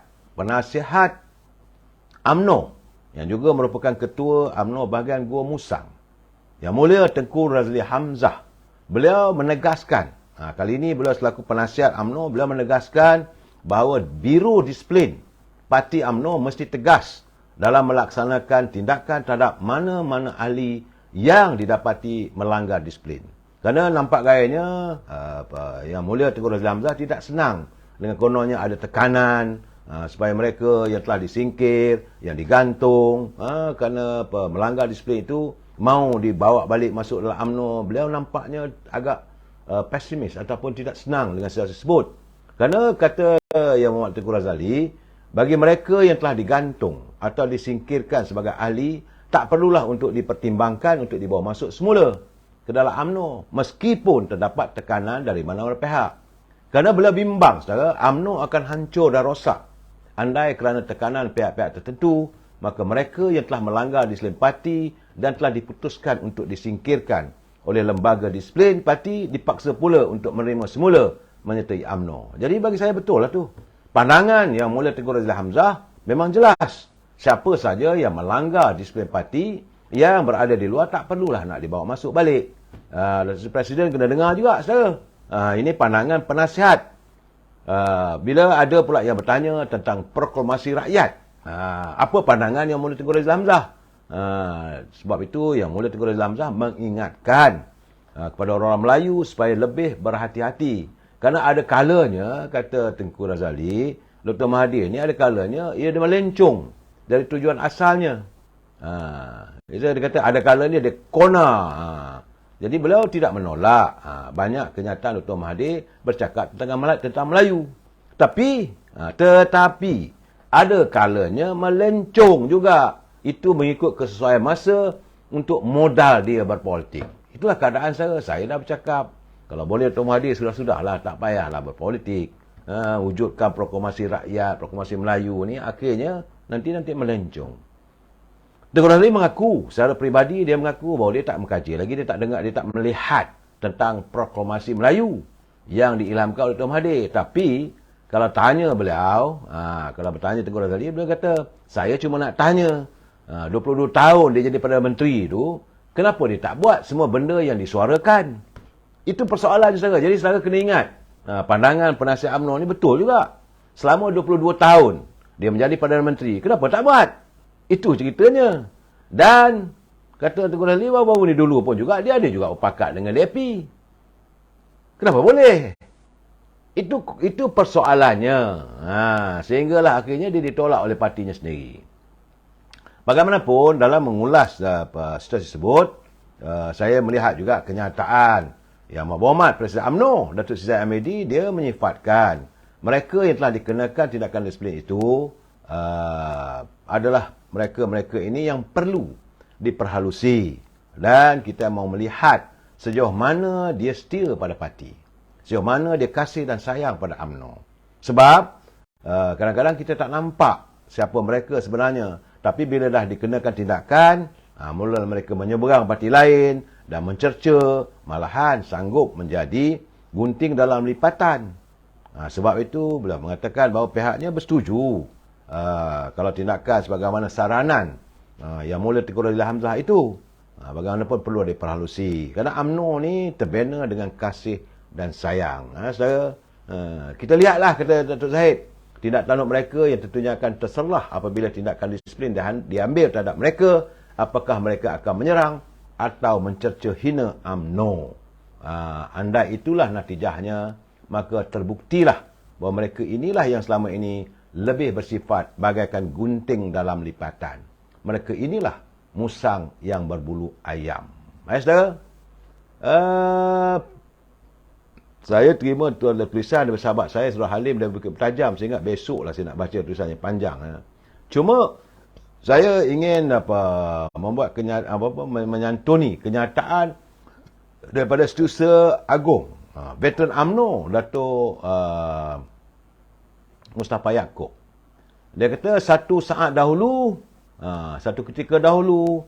UMNO yang juga merupakan ketua UMNO bahagian Gua Musang, Yang Mulia Tengku Razli Hamzah, beliau menegaskan, kali ini beliau selaku penasihat UMNO, beliau menegaskan bahawa Biro Disiplin Parti UMNO mesti tegas dalam melaksanakan tindakan terhadap mana-mana ahli yang didapati melanggar disiplin. Kerana nampak gayanya Yang Mulia Tengku Razli Hamzah tidak senang dengan kononnya ada tekanan supaya mereka yang telah disingkir, yang digantung kerana melanggar disiplin itu mau dibawa balik masuk dalam UMNO. Beliau nampaknya agak pesimis ataupun tidak senang dengan situasi tersebut. Kerana kata Yang Muhammad Tengku Razali, bagi mereka yang telah digantung atau disingkirkan sebagai ahli, tak perlulah untuk dipertimbangkan untuk dibawa masuk semula ke dalam UMNO meskipun terdapat tekanan dari mana-mana pihak. Kerana beliau bimbang, saudara, UMNO akan hancur dan rosak andai kerana tekanan pihak-pihak tertentu, maka mereka yang telah melanggar disiplin parti dan telah diputuskan untuk disingkirkan oleh lembaga disiplin parti dipaksa pula untuk menerima semula menyertai UMNO. Jadi bagi saya betul lah tu. Pandangan Yang Mulia Tengku Razli Hamzah memang jelas. Siapa saja yang melanggar disiplin parti yang berada di luar tak perlulah nak dibawa masuk balik. Presiden kena dengar juga, saudara. Ini pandangan penasihat. Bila ada pula yang bertanya tentang proklamasi rakyat, apa pandangan Yang Mulia Tengku Razli Hamzah? Sebab itu Yang Mulia Tengku Razli Hamzah mengingatkan kepada orang Melayu supaya lebih berhati-hati. Kerana ada kalanya, kata Tengku Razali, Dr. Mahathir ni ada kalanya ia melencong dari tujuan asalnya. Dia kata ada kalanya dia kona. Jadi beliau tidak menolak banyak kenyataan Dr. Mahathir bercakap tentang Melayu. Tetapi ada kalanya melencong juga. Itu mengikut kesesuaian masa untuk modal dia berpolitik. Itulah keadaan saya. Saya dah bercakap, kalau boleh Dr. Mahathir sudah-sudahlah, tak payahlah berpolitik. Wujudkan proklamasi rakyat, proklamasi Melayu ni akhirnya nanti melencong. Tengku Razali mengaku, secara peribadi dia mengaku bahawa dia tak mengkaji lagi, dia tak dengar, dia tak melihat tentang proklamasi Melayu yang diilhamkan oleh Tuan Mahathir. Tapi kalau tanya beliau, kalau bertanya Tengku Razali, beliau kata, saya cuma nak tanya, 22 tahun dia jadi Perdana Menteri tu, kenapa dia tak buat semua benda yang disuarakan? Itu persoalan saudara. Jadi saudara kena ingat, pandangan penasihat UMNO ni betul juga. Selama 22 tahun dia menjadi Perdana Menteri, kenapa tak buat? Itu ceritanya. Dan kata Tengku Razali baru ni dulu pun juga dia ada juga upakat dengan DAP. Kenapa boleh? Itu persoalannya. Sehinggalah akhirnya dia ditolak oleh partinya sendiri. Bagaimanapun dalam mengulas situasi tersebut, saya melihat juga kenyataan Yang Berhormat Presiden UMNO Datuk Seri Zahid Hamidi, dia menyifatkan mereka yang telah dikenakan tindakan disiplin itu adalah mereka-mereka ini yang perlu diperhalusi, dan kita mau melihat sejauh mana dia setia pada parti, sejauh mana dia kasih dan sayang pada UMNO. Sebab kadang-kadang kita tak nampak siapa mereka sebenarnya, tapi bila dah dikenakan tindakan, mula mereka menyeberang parti lain dan mencerca, malahan sanggup menjadi gunting dalam lipatan. Sebab itu beliau mengatakan bahawa pihaknya bersetuju kalau tindakan sebagaimana saranan yang mula Tengku Razali Hamzah itu, bagaimanapun perlu diperhalusi. Kerana UMNO ni terbina dengan kasih dan sayang. Saudara, kita lihatlah, kata Datuk Zahid, tindak tanduk mereka yang tentunya akan terserlah apabila tindakan disiplin diambil terhadap mereka, apakah mereka akan menyerang atau mencerca hina UMNO. Andai itulah natijahnya, maka terbuktilah bahawa mereka inilah yang selama ini lebih bersifat bagaikan gunting dalam lipatan. Mereka inilah musang yang berbulu ayam. Saudara, saya terima tulisan daripada sahabat saya, Saudara Halim dan Bukit Bertajam. Saya ingat besoklah saya nak baca tulisan yang panjang. Cuma saya ingin membuat menyantuni kenyataan daripada Setiausaha Agung, veteran UMNO, Datuk Mustafa Yaakob. Dia kata satu ketika dahulu,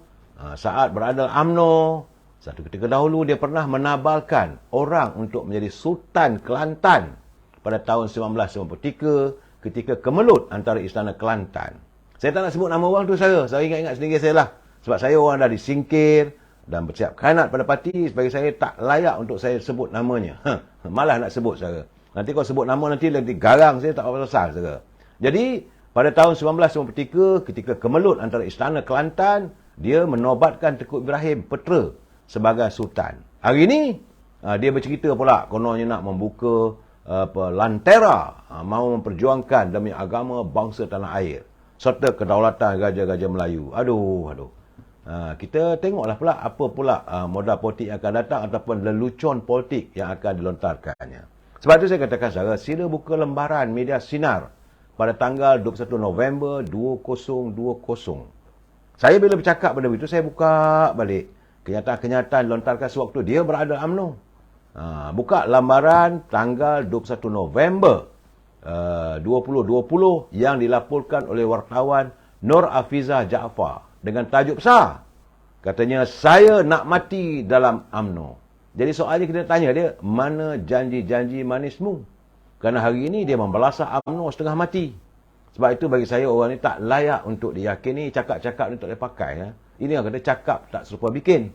saat berada dalam UMNO, satu ketika dahulu dia pernah menabalkan orang untuk menjadi Sultan Kelantan pada tahun 1993 ketika kemelut antara Istana Kelantan. Saya tak nak sebut nama orang tu saya ingat-ingat sendiri saya lah. Sebab saya orang dah disingkir dan bersiap khianat pada parti, sebagai saya tak layak untuk saya sebut namanya. Malah nak sebut saya. Nanti kalau sebut nama nanti garang saya tak apa pasal saya. Jadi pada tahun 1993 ketika kemelut antara Istana Kelantan, dia menobatkan Tengku Ibrahim Petra sebagai Sultan. Hari ini dia bercerita pula kononnya nak membuka lantera, mahu memperjuangkan demi agama bangsa tanah air serta kedaulatan Raja-Raja Melayu. Aduh. Kita tengoklah pula apa pula modal politik yang akan datang ataupun lelucon politik yang akan dilontarkannya. Sebab itu saya katakan saudara, sila buka lembaran media Sinar pada tanggal 21 November 2020. Saya bila bercakap benda itu, saya buka balik kenyataan-kenyataan dilontarkan sewaktu dia berada dalam UMNO. Buka lembaran tanggal 21 November 2020 yang dilaporkan oleh wartawan Nur Afizah Jaafar dengan tajuk besar. Katanya, saya nak mati dalam UMNO. Jadi soalnya kita tanya dia, mana janji-janji manismu? Kerana hari ini dia membelasah UMNO setengah mati. Sebab itu bagi saya orang ni tak layak untuk diyakini, cakap-cakap ni tak boleh pakai. Ini yang kata cakap tak serupa bikin.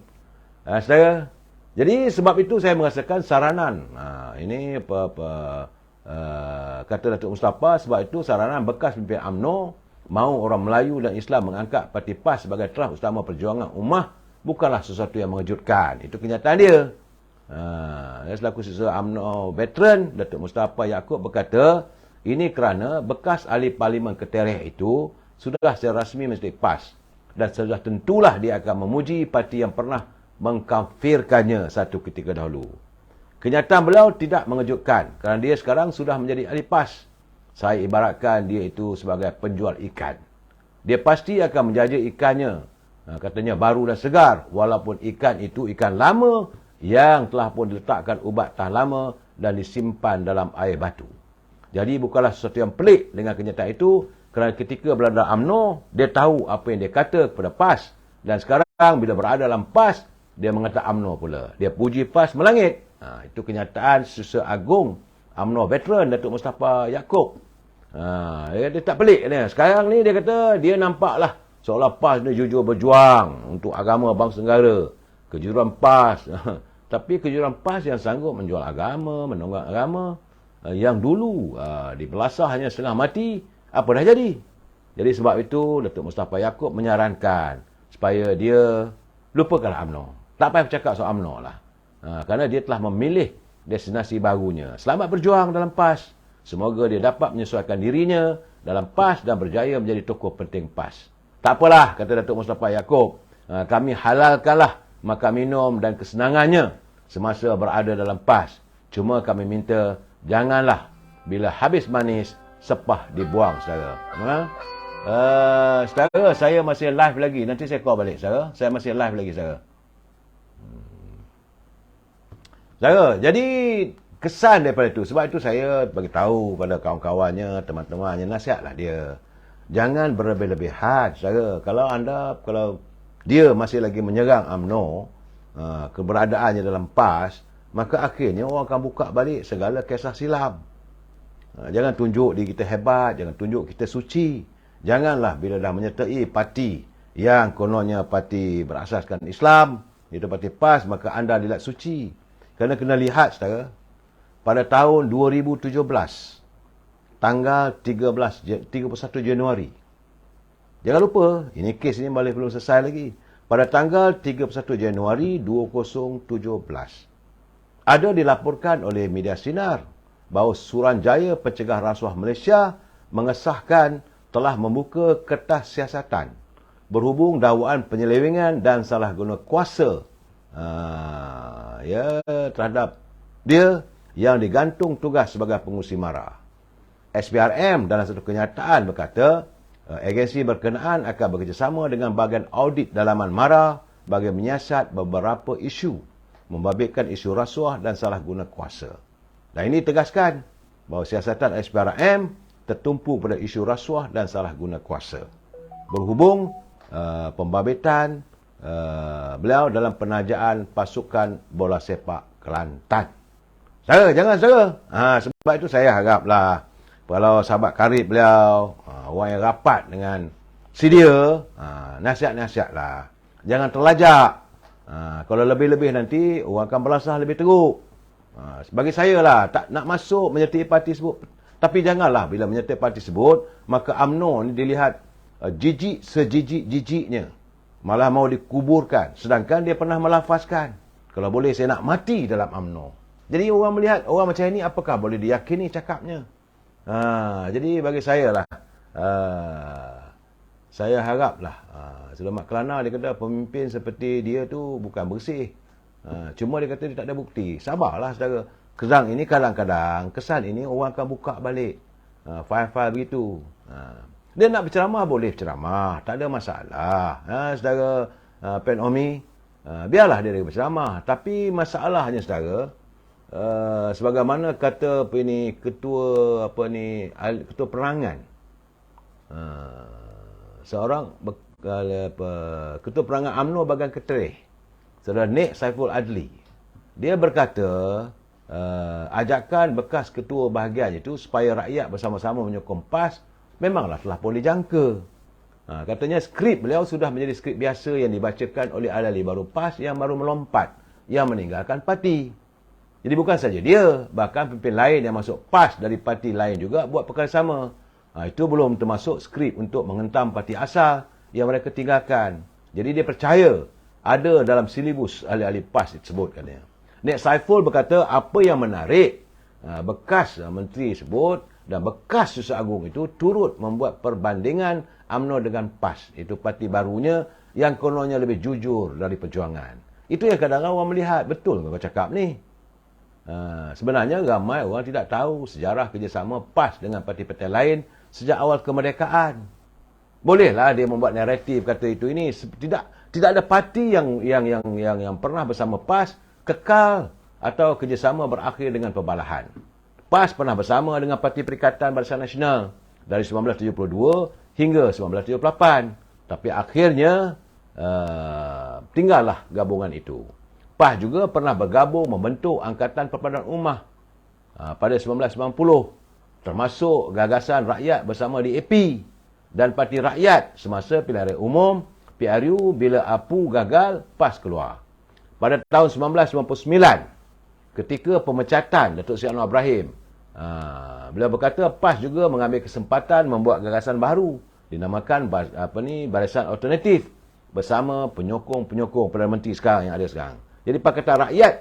Saudara, jadi sebab itu saya merasakan saranan. Ini kata Datuk Mustafa, sebab itu saranan bekas pimpinan UMNO mahu orang Melayu dan Islam mengangkat Parti PAS sebagai terah utama perjuangan ummah bukanlah sesuatu yang mengejutkan. Itu kenyataan dia. Selaku Setiausaha UMNO veteran, Datuk Mustafa Yaakob berkata, ini kerana bekas ahli Parlimen Ketereh itu sudah secara rasmi menjadi PAS dan sudah tentulah dia akan memuji parti yang pernah mengkafirkannya satu ketika dahulu. Kenyataan beliau tidak mengejutkan kerana dia sekarang sudah menjadi ahli PAS. Saya ibaratkan dia itu sebagai penjual ikan. Dia pasti akan menjaja ikannya, katanya baru dan segar, walaupun ikan itu ikan lama yang telah pun diletakkan ubat tahan lama dan disimpan dalam air batu. Jadi bukanlah sesuatu yang pelik dengan kenyataan itu, kerana ketika berada dalam UMNO, dia tahu apa yang dia kata kepada PAS. Dan sekarang bila berada dalam PAS, dia mengata UMNO pula. Dia puji PAS melangit. Itu kenyataan Susah Agung UMNO veteran Datuk Mustafa Yaakob. Dia tak pelik dia. Sekarang ni dia kata dia nampaklah seolah PAS ni jujur berjuang untuk agama bangsa negara. Kejuruan PAS. Tapi kejuruan PAS yang sanggup menjual agama, menonggak agama, yang dulu dibelasah hanya setengah mati, apa dah jadi? Jadi sebab itu Datuk Mustafa Yaakob menyarankan supaya dia lupakanlah UMNO. Tak payah bercakap soal UMNO lah. Kerana dia telah memilih destinasi barunya. Selamat berjuang dalam PAS. Semoga dia dapat menyesuaikan dirinya dalam PAS dan berjaya menjadi tokoh penting PAS. Tak apalah, kata Datuk Mustafa Yaakob. Kami halalkanlah makan minum dan kesenangannya semasa berada dalam PAS. Cuma kami minta janganlah bila habis manis sepah dibuang, saudara. Saudara, saya masih live lagi. Nanti saya call balik, saudara. Saya masih live lagi, saudara. Saudara, jadi kesan daripada itu. Sebab itu saya bagi tahu pada kawan-kawannya, teman-temannya, nasihatlah dia. Jangan berlebih-lebihan, saudara. Kalau dia masih lagi menyerang UMNO, keberadaannya dalam PAS, maka akhirnya orang akan buka balik segala kisah silam. Jangan tunjuk diri kita hebat, jangan tunjuk kita suci. Janganlah bila dah menyertai parti yang kononnya parti berasaskan Islam, iaitu parti PAS, maka anda dilihat suci. Kerana kena lihat, saudara, pada tahun 2017, tanggal 31 Januari. Jangan lupa, ini kes ini belum selesai lagi. Pada tanggal 31 Januari 2017, ada dilaporkan oleh media sinar bahawa Suruhanjaya Pencegah Rasuah Malaysia mengesahkan telah membuka kertas siasatan berhubung dakwaan penyelewengan dan salah guna kuasa terhadap dia yang digantung tugas sebagai pengurusi MARA. SPRM dalam satu kenyataan berkata, agensi berkenaan akan bekerjasama dengan bahagian audit dalaman MARA bagi menyiasat beberapa isu, membabitkan isu rasuah dan salah guna kuasa. Dan ini tegaskan bahawa siasatan SPRM tertumpu pada isu rasuah dan salah guna kuasa. Berhubung pembabitan beliau dalam penajaan pasukan bola sepak Kelantan. Saudara, jangan saudara. Sebab itu saya haraplah kalau sahabat karib beliau, orang yang rapat dengan si dia, nasihat-nasihatlah. Jangan terlajak. Kalau lebih-lebih nanti, orang akan belasah lebih teruk. Bagi saya lah, tak nak masuk menyertai parti sebut. Tapi janganlah bila menyertai parti sebut, maka UMNO ni dilihat jijik sejijik-jijiknya. Malah mau dikuburkan. Sedangkan dia pernah melafazkan, kalau boleh saya nak mati dalam UMNO. Jadi orang melihat, orang macam ini apakah boleh diyakini cakapnya? Jadi bagi saya lah, saya haraplah, Selamat Kelana dia kata pemimpin seperti dia tu bukan bersih. Cuma dia kata dia tak ada bukti. Sabarlah saudara. Kesan ini kadang-kadang, kesan ini orang akan buka balik. File-file begitu. Dia nak berceramah, boleh berceramah. Tak ada masalah. Saudara Pen Omi, biarlah dia berceramah. Tapi masalahnya saudara, sebagaimana kata ketua perangan, seorang ketua perangan UMNO bahagian Ketereh, saudara Nik Saiful Adli, dia berkata ajakan bekas ketua bahagian itu supaya rakyat bersama-sama menyokong PAS memanglah telah pun dijangka. Katanya skrip beliau sudah menjadi skrip biasa yang dibacakan oleh ahli baru PAS yang baru melompat, yang meninggalkan parti. Jadi bukan saja dia, bahkan pemimpin lain yang masuk PAS dari parti lain juga buat perkara sama. Itu belum termasuk skrip untuk menghentam parti asal yang mereka tinggalkan. Jadi dia percaya ada dalam silibus ahli-ahli PAS tersebut katanya. Nik Saiful berkata apa yang menarik, bekas menteri sebut dan bekas Susah Agung itu turut membuat perbandingan UMNO dengan PAS. Itu parti barunya yang kononnya lebih jujur dari perjuangan. Itu yang kadang-kadang orang melihat, betul kau cakap ni. Sebenarnya ramai orang tidak tahu sejarah kerjasama PAS dengan parti-parti lain sejak awal kemerdekaan. Bolehlah dia membuat naratif kata itu ini. Tidak ada parti yang pernah bersama PAS kekal atau kerjasama berakhir dengan pembalahan. PAS pernah bersama dengan Parti Perikatan Barisan Nasional dari 1972 hingga 1978. Tapi akhirnya tinggallah gabungan itu. PAS juga pernah bergabung membentuk Angkatan Perpaduan Ummah pada 1990, termasuk Gagasan Rakyat bersama DAP dan Parti Rakyat semasa pilihan raya umum PRU bila APU gagal, PAS keluar. Pada tahun 1999, ketika pemecatan Datuk Seri Anwar Ibrahim, beliau berkata PAS juga mengambil kesempatan membuat gagasan baru dinamakan Barisan Alternatif bersama penyokong-penyokong Perdana Menteri sekarang yang ada sekarang. Jadi Pakatan Rakyat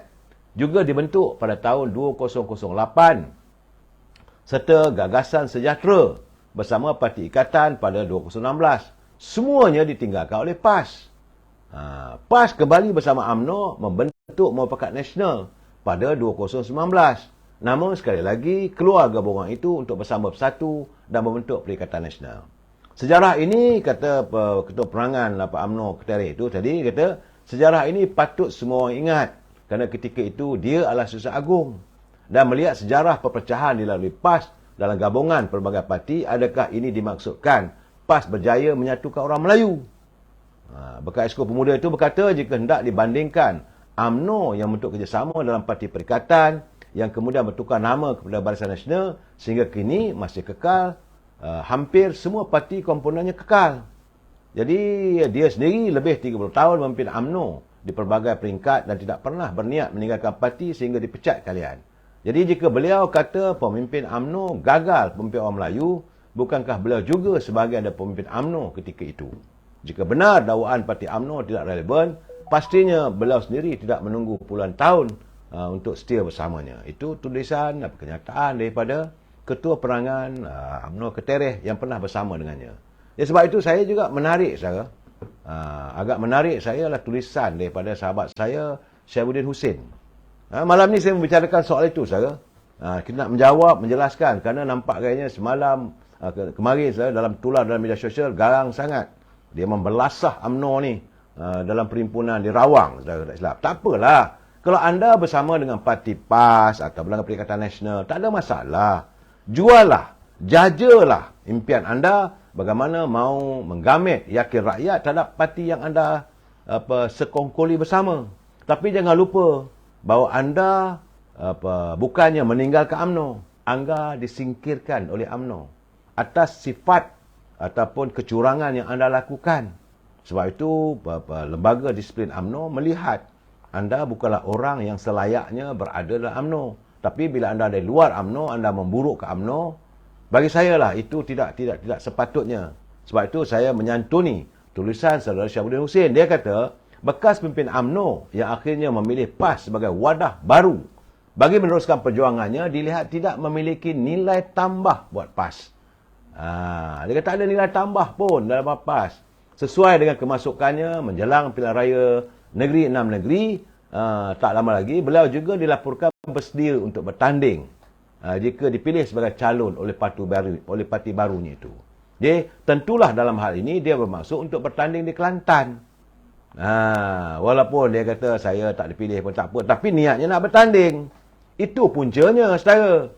juga dibentuk pada tahun 2008 serta Gagasan Sejahtera bersama Parti Ikatan pada 2016. Semuanya ditinggalkan oleh PAS. PAS kembali bersama UMNO membentuk Muafakat Nasional pada 2019. Namun sekali lagi keluar gabungan itu untuk bersama bersatu dan membentuk Perikatan Nasional. Sejarah ini, kata Ketua Perangan UMNO Ketereh itu tadi, kata sejarah ini patut semua orang ingat kerana ketika itu dia adalah susah agung. Dan melihat sejarah perpecahan dilalui PAS dalam gabungan pelbagai parti, adakah ini dimaksudkan PAS berjaya menyatukan orang Melayu? Bekas Exco Pemuda itu berkata jika hendak dibandingkan UMNO yang bentuk kerjasama dalam Parti Perikatan yang kemudian bertukar nama kepada Barisan Nasional sehingga kini masih kekal, hampir semua parti komponennya kekal. Jadi dia sendiri lebih 30 tahun memimpin UMNO di pelbagai peringkat dan tidak pernah berniat meninggalkan parti sehingga dipecat kalian. Jadi jika beliau kata pemimpin UMNO gagal pemimpin orang Melayu, bukankah beliau juga sebahagian dari pemimpin UMNO ketika itu? Jika benar dakwaan parti UMNO tidak relevan, pastinya beliau sendiri tidak menunggu puluhan tahun untuk setia bersamanya. Itu tulisan kenyataan daripada Ketua Perangan UMNO Ketereh yang pernah bersama dengannya. Ya, sebab itu saya juga menarik saya. Agak menarik saya adalah tulisan daripada sahabat saya, Syaibuddin Hussein. Malam ni saya membicarakan soal itu saya. Kita nak menjawab, menjelaskan kerana nampak gayanya semalam kemarin saya dalam tular dalam media sosial garang sangat. Dia membelasah UMNO ni dalam perhimpunan di Rawang, saudara tak silap. Tak apalah. Kalau anda bersama dengan parti PAS atau Belanga Perikatan Nasional, tak ada masalah. Juallah, jajalah impian anda bagaimana mau menggamit yakin rakyat terhadap parti yang anda sekongkoli bersama. Tapi jangan lupa bahawa anda bukannya meninggalkan UMNO, anda disingkirkan oleh UMNO atas sifat ataupun kecurangan yang anda lakukan. Sebab itu lembaga disiplin UMNO melihat anda bukanlah orang yang selayaknya berada dalam UMNO. Tapi bila anda dari luar UMNO, anda memburuk ke UMNO, bagi saya lah itu tidak sepatutnya. Sebab itu saya menyantuni tulisan saudara Syaibuddin Hussein. Dia kata bekas pemimpin UMNO yang akhirnya memilih PAS sebagai wadah baru bagi meneruskan perjuangannya dilihat tidak memiliki nilai tambah buat PAS. Dia kata tak ada nilai tambah pun dalam PAS. Sesuai dengan kemasukannya menjelang pilihan raya negeri 6 negeri, tak lama lagi beliau juga dilaporkan bersedia untuk bertanding jika dipilih sebagai calon oleh parti barunya itu. Jadi tentulah dalam hal ini dia bermaksud untuk bertanding di Kelantan. Walaupun dia kata saya tak dipilih pun tak apa, tapi niatnya nak bertanding. Itu puncanya, saudara.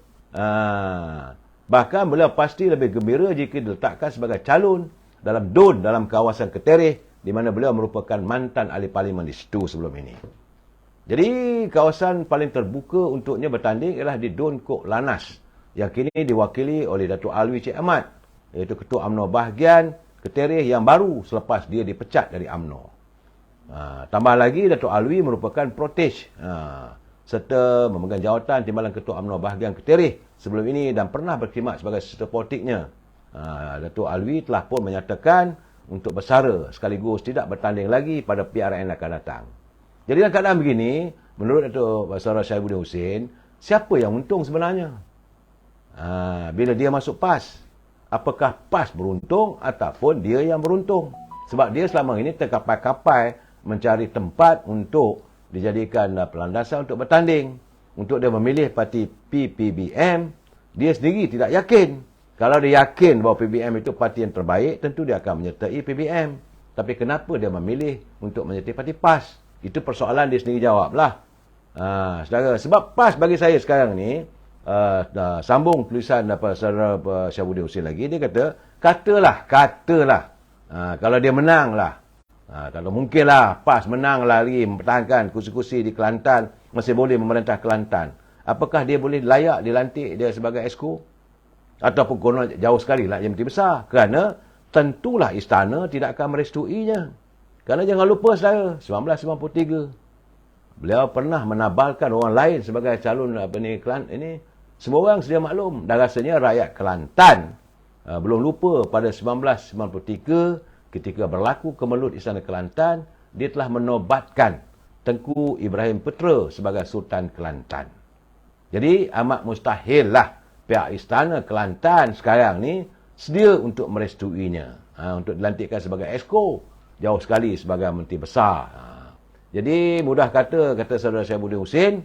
Bahkan beliau pasti lebih gembira jika diletakkan sebagai calon dalam DUN dalam kawasan Ketereh, di mana beliau merupakan mantan ahli parlimen di situ sebelum ini. Jadi kawasan paling terbuka untuknya bertanding ialah di DUN Kok Lanas yang kini diwakili oleh Datuk Alwi Cik Ahmad, iaitu Ketua UMNO bahagian Ketereh yang baru selepas dia dipecat dari UMNO. Tambah lagi Datuk Alwi merupakan protej serta memegang jawatan Timbalan Ketua UMNO bahagian Ketereh sebelum ini dan pernah berkhidmat sebagai serta politiknya. Datuk Alwi telah pun menyatakan untuk bersara sekaligus tidak bertanding lagi pada PRN akan datang. Jadi dalam keadaan begini, menurut Datuk Saudara Syaibuddin Hussein, siapa yang untung sebenarnya? Bila dia masuk PAS, apakah PAS beruntung ataupun dia yang beruntung? Sebab dia selama ini terkapai-kapai mencari tempat untuk dijadikan pelandasan untuk bertanding. Untuk dia memilih parti PPBM, dia sendiri tidak yakin. Kalau dia yakin bahawa PBM itu parti yang terbaik, tentu dia akan menyertai PBM. Tapi kenapa dia memilih untuk menyertai parti PAS? Itu persoalan dia sendiri jawablah. Saudara, sebab PAS bagi saya sekarang ni, sambung tulisan saudara Syaibuddin Hussein lagi, dia kata, katalah, kalau dia menang lah, Kalau mungkinlah PAS menang lagi mempertahankan kursi-kursi di Kelantan, masih boleh memerintah Kelantan. Apakah dia boleh layak dilantik dia sebagai Exco? Ataupun konon jauh sekali lah yang menteri besar. Kerana tentulah istana tidak akan merestuinya. Kerana jangan lupa saudara, 1993 beliau pernah menabalkan orang lain sebagai calon ini. Semua orang sedia maklum. Dan rasanya rakyat Kelantan belum lupa pada 1993 ketika berlaku kemelut Istana Kelantan, dia telah menobatkan Tengku Ibrahim Putra sebagai Sultan Kelantan. Jadi amat mustahil lah pihak Istana Kelantan sekarang ni sedia untuk merestuinya. Untuk dilantikkan sebagai Exco. Jauh sekali sebagai menteri besar. Jadi mudah kata saudara Syaibuddin Husin,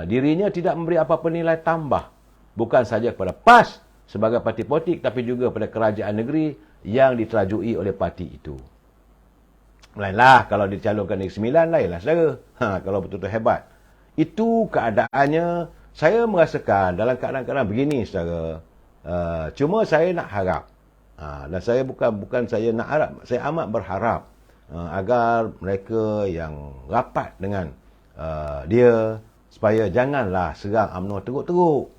dirinya tidak memberi apa-apa nilai tambah. Bukan saja kepada PAS sebagai parti politik, tapi juga pada kerajaan negeri yang diterajui oleh parti itu. Lainlah kalau dicalonkan Negeri Sembilan, lainlah saudara. Kalau betul-betul hebat. Itu keadaannya, saya merasakan dalam keadaan-keadaan begini saudara. Cuma saya nak harap. Dan saya bukan saya nak harap, saya amat berharap agar mereka yang rapat dengan dia supaya janganlah serang UMNO teruk-teruk.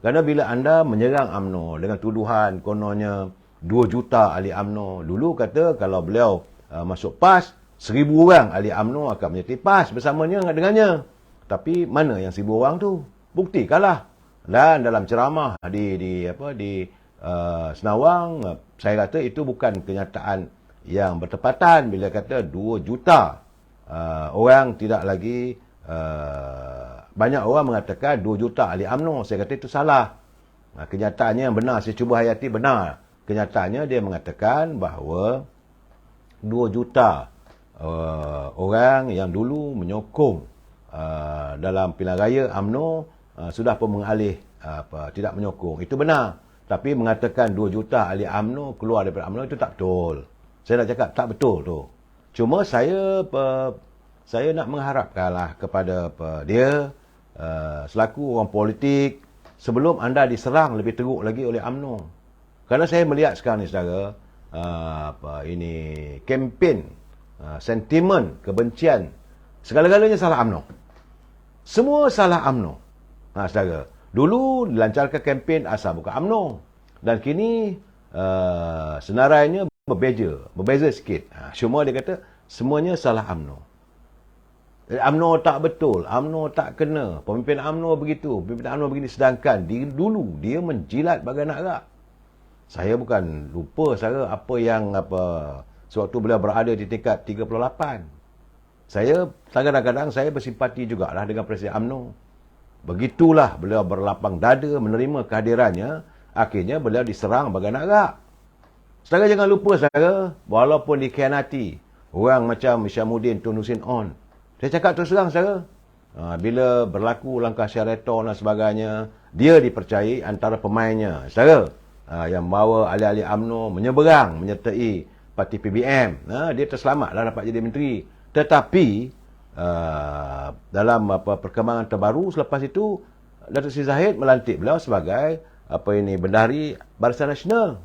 Kerana bila anda menyerang UMNO dengan tuduhan kononnya 2 juta ahli UMNO, dulu kata kalau beliau masuk PAS, 1000 orang ahli UMNO akan menyertai PAS bersamanya dengannya. Tapi mana yang 1000 orang tu? Buktikanlah. Dan dalam ceramah di Senawang, saya kata itu bukan kenyataan yang bertepatan bila kata 2 juta orang tidak lagi banyak orang mengatakan 2 juta ahli UMNO. Saya kata itu salah. Kenyataannya yang benar, saya cuba hayati benar. Kenyataannya dia mengatakan bahawa 2 juta orang yang dulu menyokong dalam pilihan raya UMNO sudah pun mengalih tidak menyokong. Itu benar. Tapi mengatakan 2 juta ahli UMNO keluar daripada UMNO itu tak betul. Saya nak cakap tak betul tu. Cuma saya nak mengharapkanlah kepada dia selaku orang politik, sebelum anda diserang lebih teruk lagi oleh UMNO. Kerana saya melihat sekarang ni saudara, ini kempen sentimen kebencian, segala-galanya salah UMNO. Semua salah UMNO. Saudara, dulu dilancarkan kempen asal bukan UMNO. Dan kini senarainya berbeza sikit. Cuma dia kata semuanya salah UMNO. UMNO tak betul, UMNO tak kena, pemimpin UMNO begitu, pemimpin UMNO begini. Sedangkan dulu dia menjilat bagai anak rak. Saya bukan lupa saya sewaktu beliau berada di tingkat 38. Saya kadang-kadang saya bersimpati jugalah dengan Presiden UMNO. Begitulah beliau berlapang dada menerima kehadirannya, akhirnya beliau diserang bagai anak rak. Saudara jangan lupa saudara, walaupun dikhianati orang macam Isyamuddin Tun Hussein On. Saya cakap terus terang saudara, bila berlaku langkah Syaraton dan sebagainya, dia dipercayai antara pemainnya. Saudara, yang bawa ahli-ahli UMNO menyeberang menyertai parti PBM. Dia terselamatlah dapat jadi menteri. Tetapi dalam perkembangan terbaru selepas itu, Datuk Seri Zahid melantik beliau sebagai Bendahari Barisan Nasional.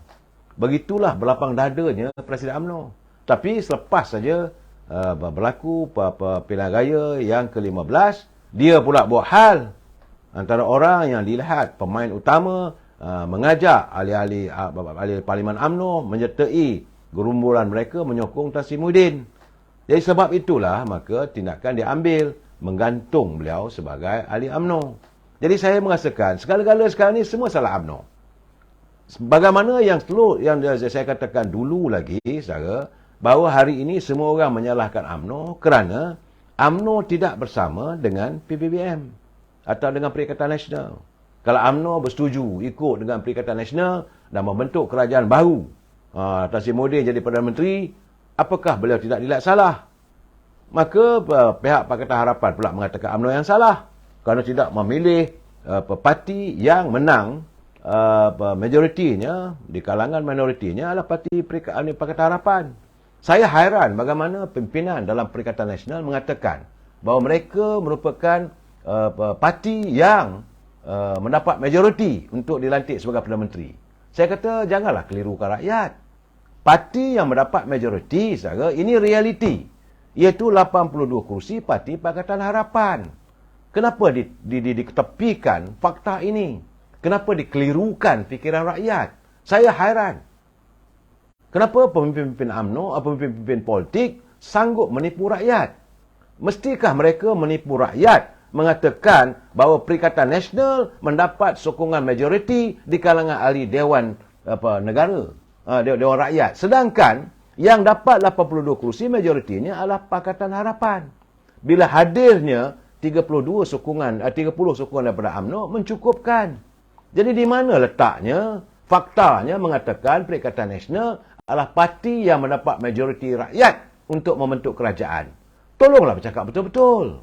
Begitulah berlapang dadanya Presiden UMNO. Tapi selepas saja berlaku pilihan raya yang ke-15, dia pula buat hal antara orang yang dilihat pemain utama mengajak ahli-ahli Parlimen UMNO menyertai gerumbulan mereka menyokong Tan Sri Muhyiddin. Jadi sebab itulah maka tindakan diambil menggantung beliau sebagai ahli UMNO. Jadi saya merasakan segala-gala sekarang ni semua salah UMNO. Bagaimana yang saya katakan dulu lagi, saudara, bahawa hari ini semua orang menyalahkan UMNO kerana UMNO tidak bersama dengan PBBM atau dengan Perikatan Nasional. Kalau UMNO bersetuju ikut dengan Perikatan Nasional dan membentuk kerajaan baru, Tan Sri Muhyiddin jadi Perdana Menteri, apakah beliau tidak dilihat salah? Maka pihak Pakatan Harapan pula mengatakan UMNO yang salah kerana tidak memilih parti yang menang majoritinya, di kalangan minoritinya adalah parti Pakatan Harapan. Saya hairan bagaimana pimpinan dalam Perikatan Nasional mengatakan bahawa mereka merupakan parti yang mendapat majoriti untuk dilantik sebagai Perdana Menteri. Saya kata janganlah kelirukan rakyat. parti yang mendapat majoriti, saudara, ini realiti. Iaitu 82 kursi Parti Pakatan Harapan. Kenapa diketepikan fakta ini? Kenapa dikelirukan fikiran rakyat? Saya hairan. Kenapa pemimpin-pemimpin UMNO atau pemimpin-pemimpin politik sanggup menipu rakyat? Mestikah mereka menipu rakyat mengatakan bahawa Perikatan Nasional mendapat sokongan majoriti di kalangan ahli Dewan Negara, Dewan Rakyat. Sedangkan yang dapat 82 kursi majoritinya adalah Pakatan Harapan. Bila hadirnya 30 sokongan daripada UMNO mencukupkan. Jadi di mana letaknya? Faktanya mengatakan Perikatan Nasional adalah parti yang mendapat majoriti rakyat untuk membentuk kerajaan. Tolonglah bercakap betul-betul.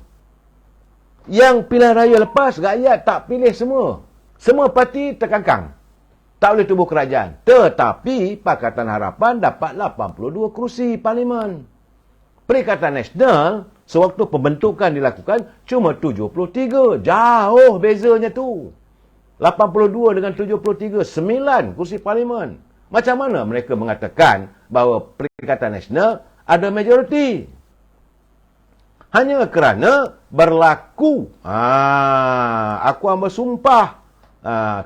Yang pilihan raya lepas, rakyat tak pilih semua. Semua parti terkangkang. Tak boleh tubuh kerajaan. Tetapi Pakatan Harapan dapat 82 kursi parlimen. Perikatan Nasional, sewaktu pembentukan dilakukan, cuma 73. Jauh bezanya tu. 82 dengan 73, 9 kursi parlimen. Macam mana mereka mengatakan bahawa Perikatan Nasional ada majoriti? Hanya kerana berlaku, aku bersumpah,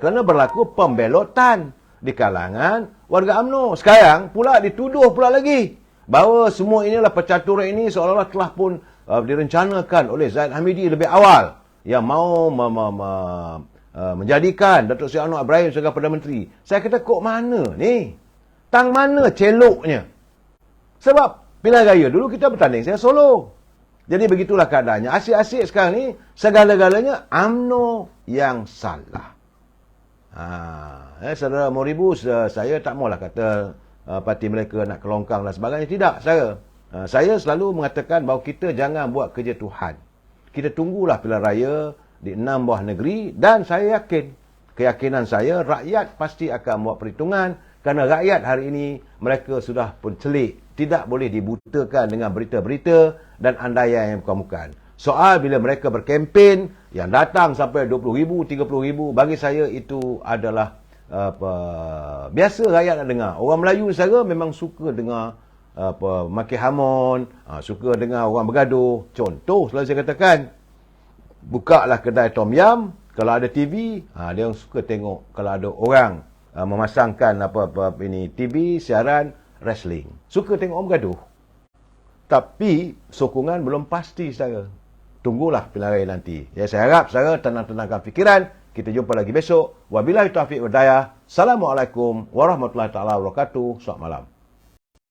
kerana berlaku pembelotan di kalangan warga UMNO. Sekarang pula dituduh pula lagi bahawa semua ini adalah percaturan ini seolah-olah telah pun direncanakan oleh Zahid Hamidi lebih awal yang mau menjadikan Datuk Seri Anwar Ibrahim sebagai Perdana Menteri. Saya kata, kok mana ni? Tang mana celoknya? Sebab pilihan raya dulu kita bertanding saya Solo. Jadi begitulah keadaannya. Asyik-asyik sekarang ni, segala-galanya UMNO yang salah. Saudara Moribus, saya tak maulah kata parti mereka nak kelongkang dan sebagainya. Tidak, saya selalu mengatakan bahawa kita jangan buat kerja Tuhan. Kita tunggulah pilihan raya di 6 buah negeri dan saya yakin, keyakinan saya, rakyat pasti akan buat perhitungan kerana rakyat hari ini mereka sudah pun celik. Tidak boleh dibutakan dengan berita-berita dan andaian yang bukan-bukan. Soal bila mereka berkempen, yang datang sampai 20,000, 30,000, bagi saya itu adalah biasa rakyat nak dengar. Orang Melayu saya memang suka dengar maki hamon, suka dengar orang bergaduh. Contoh, selalu saya katakan, bukalah kedai Tom Yam, kalau ada TV, dia suka tengok kalau ada orang memasangkan ini TV, siaran wrestling. Suka tengok orang bergaduh. Tapi sokongan belum pasti, saudara. Tunggulah pilihan raya nanti. Ya, saya harap saudara tenang-tenangkan fikiran. Kita jumpa lagi besok. Wabillahi taufiq wal hidayah. Assalamualaikum warahmatullahi taala wabarakatuh. Selamat malam.